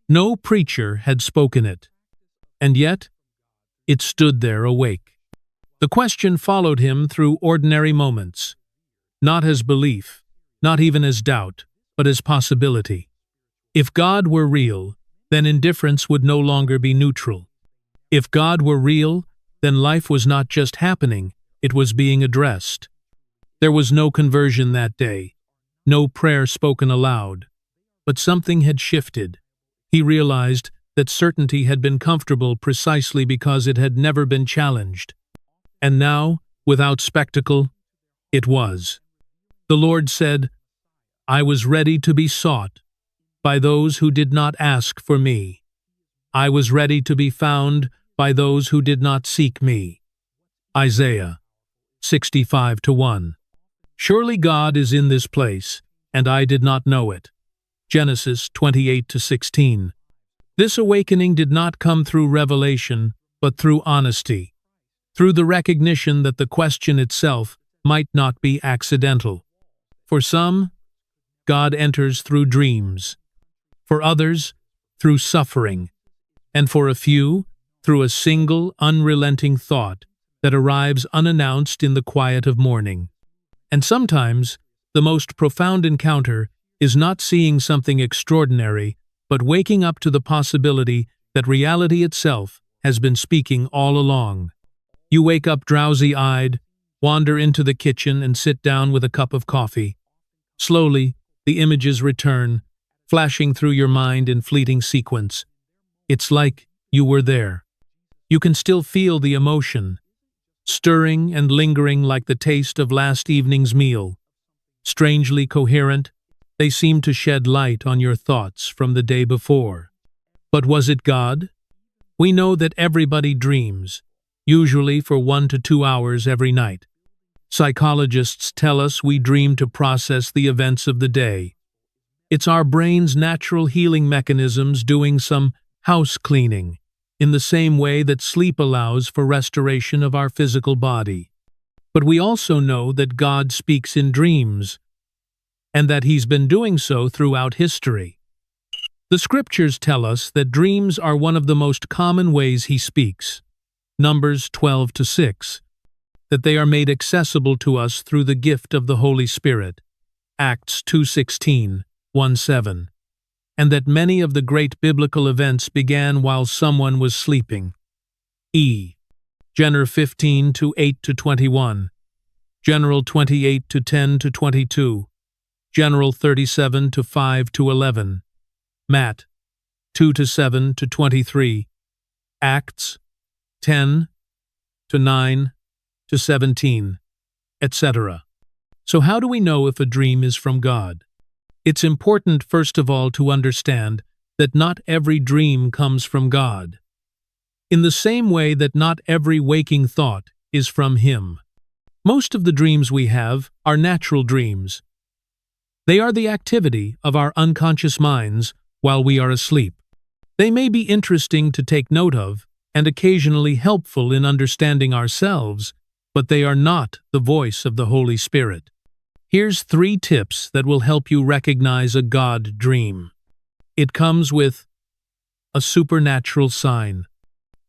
Speaker 3: No preacher had spoken it. And yet, it stood there awake. The question followed him through ordinary moments. Not as belief, not even as doubt, but as possibility. If God were real, then indifference would no longer be neutral. If God were real, then life was not just happening, it was being addressed. There was no conversion that day, no prayer spoken aloud. But something had shifted. He realized that certainty had been comfortable precisely because it had never been challenged. And now, without spectacle, it was. The Lord said, "I was ready to be sought by those who did not ask for me. I was ready to be found by those who did not seek me." Isaiah 65:1. Surely God is in this place, and I did not know it. Genesis 28:16. This awakening did not come through revelation, but through honesty, through the recognition that the question itself might not be accidental. For some, God enters through dreams. For others, through suffering, and for a few, through a single, unrelenting thought that arrives unannounced in the quiet of morning. And sometimes, the most profound encounter is not seeing something extraordinary, but waking up to the possibility that reality itself has been speaking all along. You wake up drowsy-eyed, wander into the kitchen and sit down with a cup of coffee. Slowly, the images return, flashing through your mind in fleeting sequence. It's like you were there. You can still feel the emotion, stirring and lingering like the taste of last evening's meal. Strangely coherent, they seem to shed light on your thoughts from the day before. But was it God? We know that everybody dreams, usually for 1 to 2 hours every night. Psychologists tell us we dream to process the events of the day. It's our brain's natural healing mechanisms doing some house cleaning, in the same way that sleep allows for restoration of our physical body. But we also know that God speaks in dreams, and that He's been doing so throughout history. The scriptures tell us that dreams are one of the most common ways He speaks. Numbers 12-6. That they are made accessible to us through the gift of the Holy Spirit. Acts 2:16, 1:7. And that many of the great biblical events began while someone was sleeping. General 15:8-21, General 28:10-22, General 37:5-11, Matt 2:7-23, Acts 10:9-17, etc. So how do we know if a dream is from God? It's important, first of all, to understand that not every dream comes from God. In the same way that not every waking thought is from Him. Most of the dreams we have are natural dreams. They are the activity of our unconscious minds while we are asleep. They may be interesting to take note of and occasionally helpful in understanding ourselves, but they are not the voice of the Holy Spirit. Here's 3 tips that will help you recognize a God dream. It comes with a supernatural sign.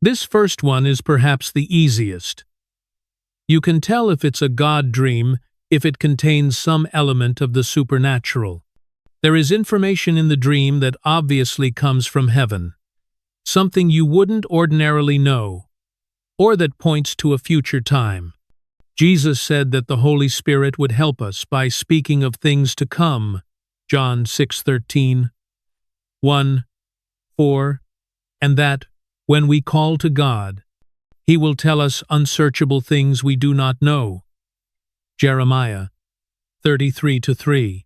Speaker 3: This first one is perhaps the easiest. You can tell if it's a God dream if it contains some element of the supernatural. There is information in the dream that obviously comes from heaven, something you wouldn't ordinarily know, or that points to a future time. Jesus said that the Holy Spirit would help us by speaking of things to come, John 6:13, 1:4, and that, when we call to God, He will tell us unsearchable things we do not know, Jeremiah 33:3.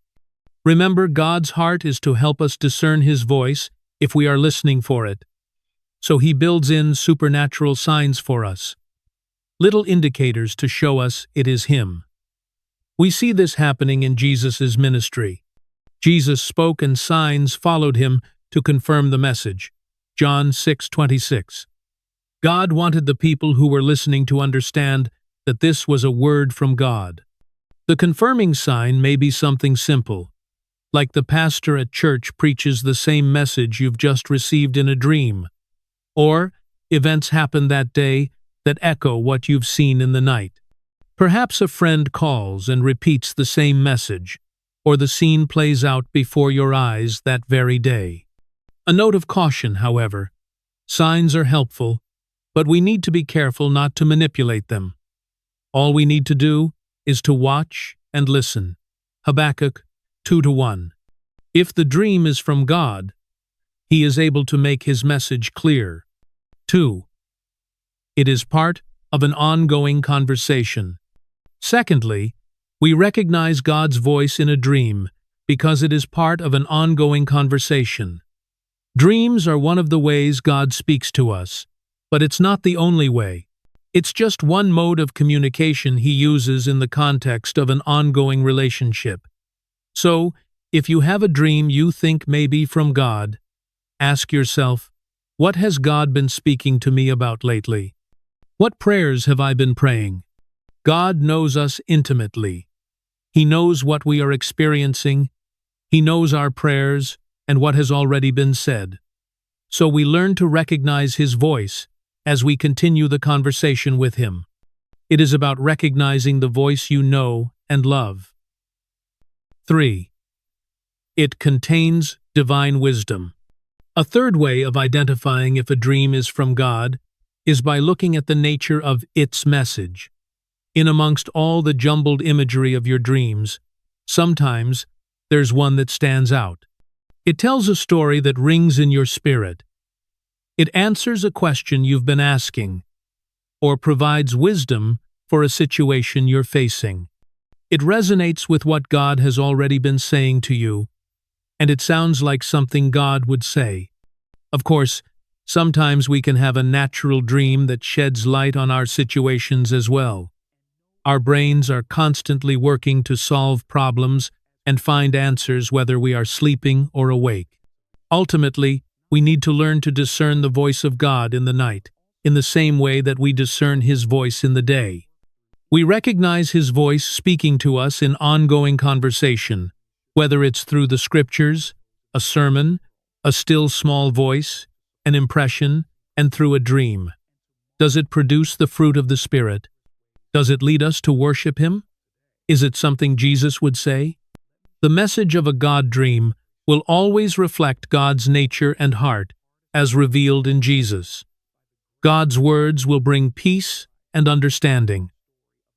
Speaker 3: Remember, God's heart is to help us discern His voice if we are listening for it, so He builds in supernatural signs for us. Little indicators to show us it is Him. We see this happening in Jesus' ministry. Jesus spoke and signs followed Him to confirm the message. John 6:26. God wanted the people who were listening to understand that this was a word from God. The confirming sign may be something simple, like the pastor at church preaches the same message you've just received in a dream, or events happen that day that echo what you've seen in the night. Perhaps a friend calls and repeats the same message, or the scene plays out before your eyes that very day. A note of caution, however. Signs are helpful, but we need to be careful not to manipulate them. All we need to do is to watch and listen. Habakkuk 2:1. If the dream is from God, He is able to make His message clear. 2. It is part of an ongoing conversation. Secondly, we recognize God's voice in a dream because it is part of an ongoing conversation. Dreams are one of the ways God speaks to us, but it's not the only way. It's just one mode of communication He uses in the context of an ongoing relationship. So, if you have a dream you think may be from God, ask yourself, what has God been speaking to me about lately? What prayers have I been praying? God knows us intimately. He knows what we are experiencing. He knows our prayers and what has already been said. so we learn to recognize his voice as we continue the conversation with him. It is about recognizing the voice you know and love. 3. It contains divine wisdom. A third way of identifying if a dream is from God is by looking at the nature of its message. In amongst all the jumbled imagery of your dreams, sometimes there's one that stands out. It tells a story that rings in your spirit. It answers a question you've been asking, or provides wisdom for a situation you're facing. It resonates with what God has already been saying to you, and it sounds like something God would say. Of course, sometimes we can have a natural dream that sheds light on our situations as well. Our brains are constantly working to solve problems and find answers whether we are sleeping or awake. Ultimately, we need to learn to discern the voice of God in the night, in the same way that we discern His voice in the day. We recognize His voice speaking to us in ongoing conversation, whether it's through the scriptures, a sermon, a still small voice, an impression, and through a dream. Does it produce the fruit of the Spirit? Does it lead us to worship Him? Is it something Jesus would say? The message of a God dream will always reflect God's nature and heart, as revealed in Jesus. God's words will bring peace and understanding.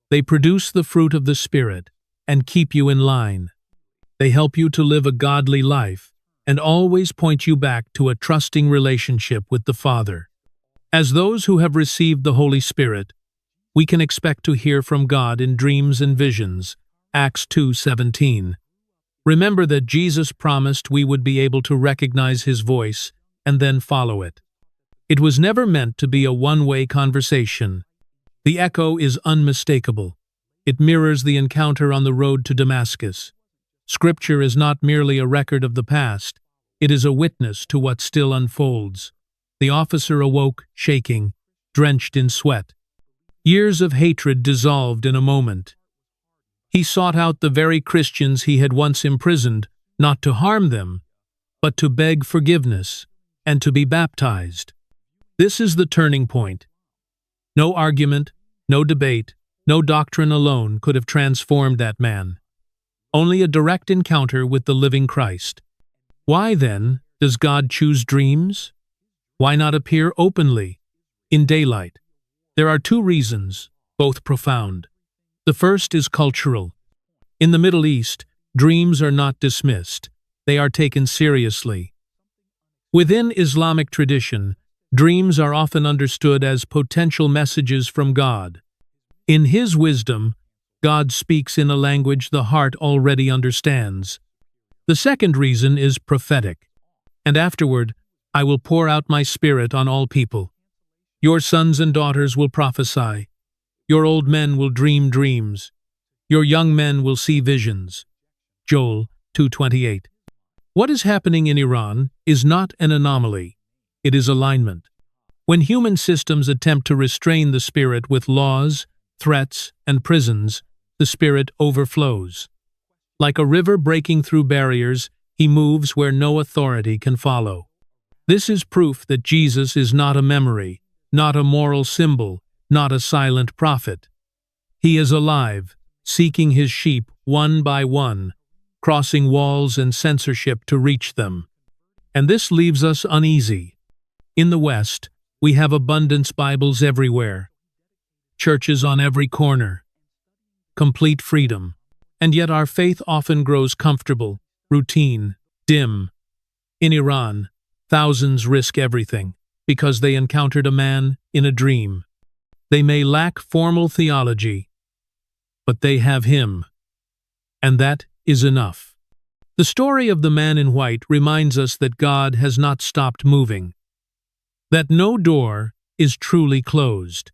Speaker 3: They produce the fruit of the Spirit and keep you in line. They help you to live a godly life and always point you back to a trusting relationship with the Father. As those who have received the Holy Spirit, we can expect to hear from God in dreams and visions. Acts 2:17. Remember that Jesus promised we would be able to recognize His voice and then follow it. It was never meant to be a one-way conversation. The echo is unmistakable. It mirrors the encounter on the road to Damascus. Scripture is not merely a record of the past, it is a witness to what still unfolds. The officer awoke, shaking, drenched in sweat. Years of hatred dissolved in a moment. He sought out the very Christians he had once imprisoned, not to harm them, but to beg forgiveness and to be baptized. This is the turning point. No argument, no debate, no doctrine alone could have transformed that man. Only a direct encounter with the living Christ. Why, then, does God choose dreams? Why not appear openly, in daylight? There are two reasons, both profound. The first is cultural. In the Middle East, dreams are not dismissed. They are taken seriously. Within Islamic tradition, dreams are often understood as potential messages from God. In His wisdom, God speaks in a language the heart already understands. The second reason is prophetic. And afterward, I will pour out my Spirit on all people. Your sons and daughters will prophesy. Your old men will dream dreams. Your young men will see visions. Joel 2:28. What is happening in Iran is not an anomaly. It is alignment. When human systems attempt to restrain the Spirit with laws, threats, and prisons, the Spirit overflows. Like a river breaking through barriers, He moves where no authority can follow. This is proof that Jesus is not a memory, not a moral symbol, not a silent prophet. He is alive, seeking His sheep one by one, crossing walls and censorship to reach them. And this leaves us uneasy. In the West, we have abundance Bibles everywhere, churches on every corner, complete freedom, and yet our faith often grows comfortable, routine, dim. In Iran, thousands risk everything because they encountered a man in a dream. They may lack formal theology, but they have Him, and that is enough. The story of the man in white reminds us that God has not stopped moving, that no door is truly closed.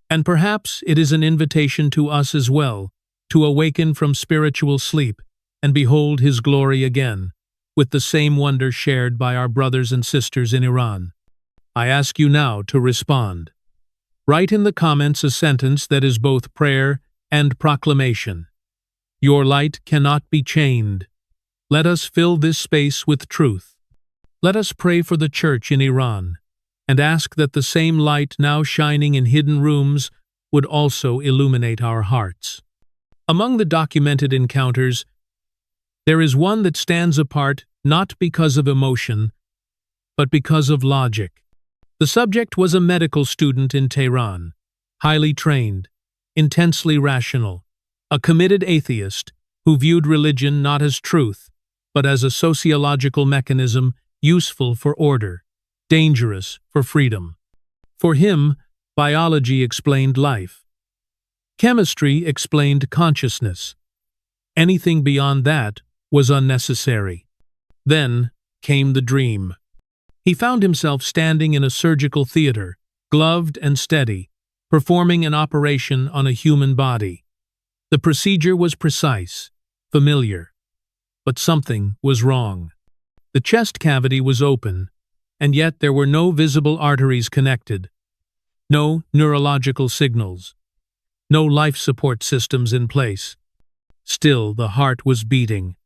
Speaker 3: And perhaps it is an invitation to us as well, to awaken from spiritual sleep and behold His glory again, with the same wonder shared by our brothers and sisters in Iran. I ask you now to respond. Write in the comments a sentence that is both prayer and proclamation. Your light cannot be chained. Let us fill this space with truth. Let us pray for the church in Iran and ask that the same light now shining in hidden rooms would also illuminate our hearts. Among the documented encounters, there is one that stands apart not because of emotion, but because of logic. The subject was a medical student in Tehran, highly trained, intensely rational, a committed atheist who viewed religion not as truth, but as a sociological mechanism useful for order, dangerous for freedom. For him, biology explained life. Chemistry explained consciousness. Anything beyond that was unnecessary. Then came the dream. He found himself standing in a surgical theater, gloved and steady, performing an operation on a human body. The procedure was precise, familiar, but something was wrong. The chest cavity was open, and yet there were no visible arteries connected, no neurological signals, no life support systems in place. Still, the heart was beating.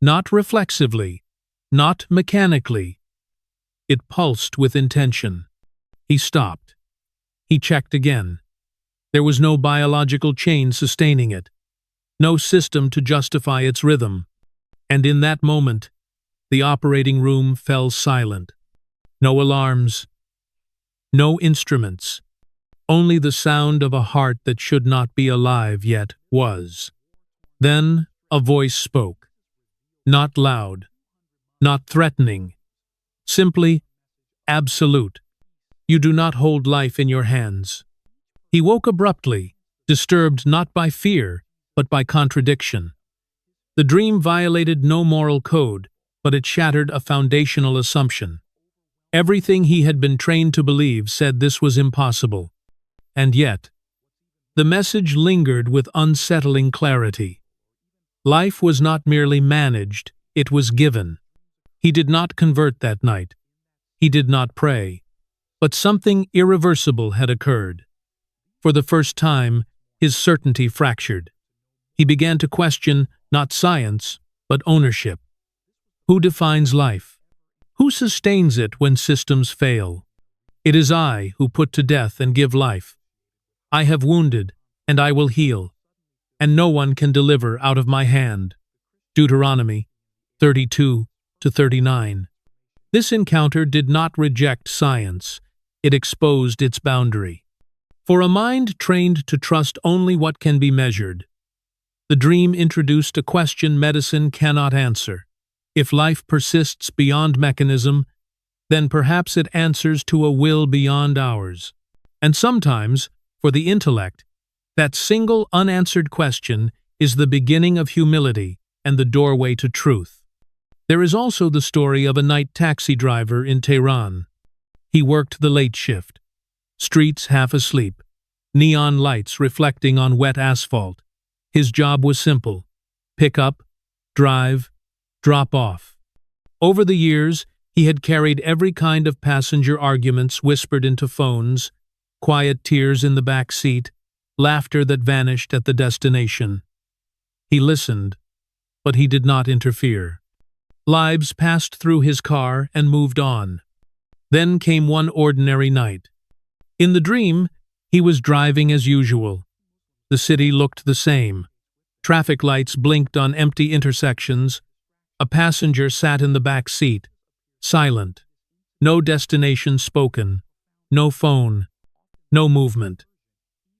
Speaker 3: Not reflexively, not mechanically. It pulsed with intention. He stopped. He checked again. There was no biological chain sustaining it, no system to justify its rhythm. And in that moment, the operating room fell silent. No alarms, no instruments, only the sound of a heart that should not be alive yet was. Then a voice spoke. Not loud, not threatening, simply absolute. You do not hold life in your hands. He woke abruptly, disturbed not by fear, but by contradiction. The dream violated no moral code, but it shattered a foundational assumption. Everything he had been trained to believe said this was impossible. And yet, the message lingered with unsettling clarity. Life was not merely managed, it was given. He did not convert that night. He did not pray. But something irreversible had occurred. For the first time, his certainty fractured. He began to question not science, but ownership. Who defines life? Who sustains it when systems fail? It is I who put to death and give life. I have wounded, and I will heal, and no one can deliver out of my hand. Deuteronomy 32-39. This encounter did not reject science, it exposed its boundary. For a mind trained to trust only what can be measured, the dream introduced a question medicine cannot answer. If life persists beyond mechanism, then perhaps it answers to a will beyond ours. And sometimes, for the intellect, that single unanswered question is the beginning of humility and the doorway to truth. There is also the story of a night taxi driver in Tehran. He worked the late shift. Streets half asleep, neon lights reflecting on wet asphalt. His job was simple: pick up, drive, drop off. Over the years, he had carried every kind of passenger arguments whispered into phones, quiet tears in the back seat, laughter that vanished at the destination. He listened, but he did not interfere. Lives passed through his car and moved on. Then came one ordinary night. In the dream, he was driving as usual. The city looked the same. Traffic lights blinked on empty intersections. A passenger sat in the back seat, silent. No destination spoken. No phone. No movement.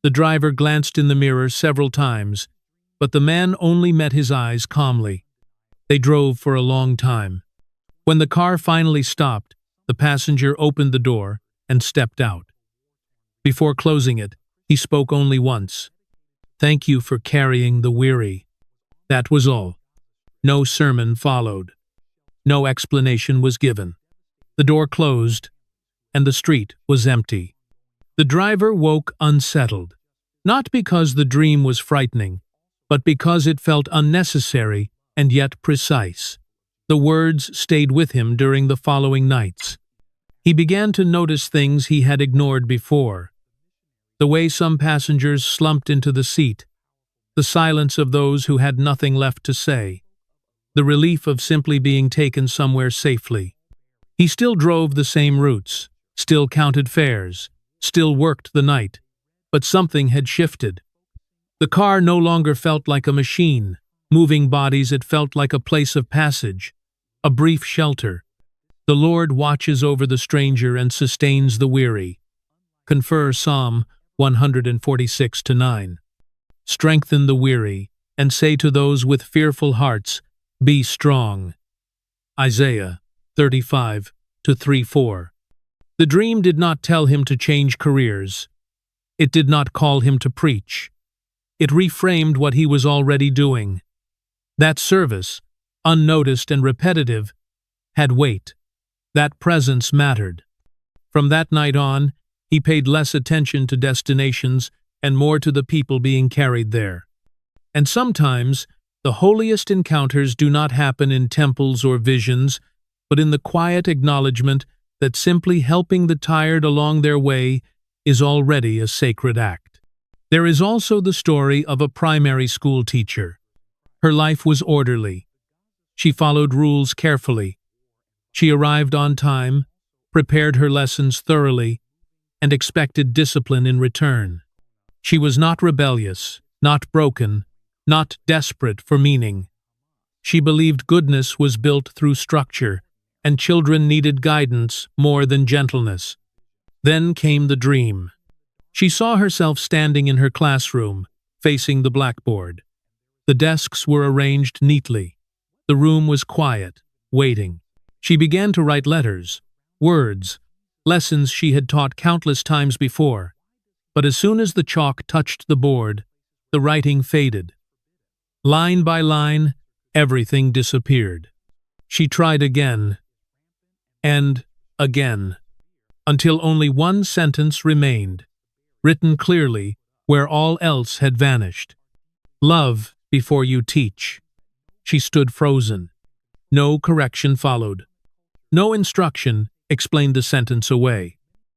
Speaker 3: The driver glanced in the mirror several times, but the man only met his eyes calmly. They drove for a long time. When the car finally stopped, the passenger opened the door and stepped out. Before closing it, he spoke only once. "Thank you for carrying the weary." That was all. No sermon followed. No explanation was given. The door closed, and the street was empty. The driver woke unsettled, not because the dream was frightening, but because it felt unnecessary and yet precise. The words stayed with him during the following nights. He began to notice things he had ignored before. The way some passengers slumped into the seat, the silence of those who had nothing left to say, the relief of simply being taken somewhere safely. He still drove the same routes, still counted fares, still worked the night, but something had shifted. The car no longer felt like a machine. Moving bodies, it felt like a place of passage, a brief shelter. The Lord watches over the stranger and sustains the weary. Confer Psalm 146-9. Strengthen the weary, and say to those with fearful hearts, be strong. Isaiah 35-3-4. The dream did not tell him to change careers. It did not call him to preach. It reframed what he was already doing. That service, unnoticed and repetitive, had weight. That presence mattered. From that night on, he paid less attention to destinations and more to the people being carried there. And sometimes, the holiest encounters do not happen in temples or visions, but in the quiet acknowledgement that simply helping the tired along their way is already a sacred act. There is also the story of a primary school teacher. Her life was orderly. She followed rules carefully. She arrived on time, prepared her lessons thoroughly, and expected discipline in return. She was not rebellious, not broken, not desperate for meaning. She believed goodness was built through structure, and children needed guidance more than gentleness. Then came the dream. She saw herself standing in her classroom, facing the blackboard. The desks were arranged neatly. The room was quiet, waiting. She began to write letters, words, lessons she had taught countless times before. But as soon as the chalk touched the board, the writing faded. Line by line, everything disappeared. She tried again, and again, until only one sentence remained, written clearly where all else had vanished. Love before you teach. She stood frozen. No correction followed. No instruction explained the sentence away.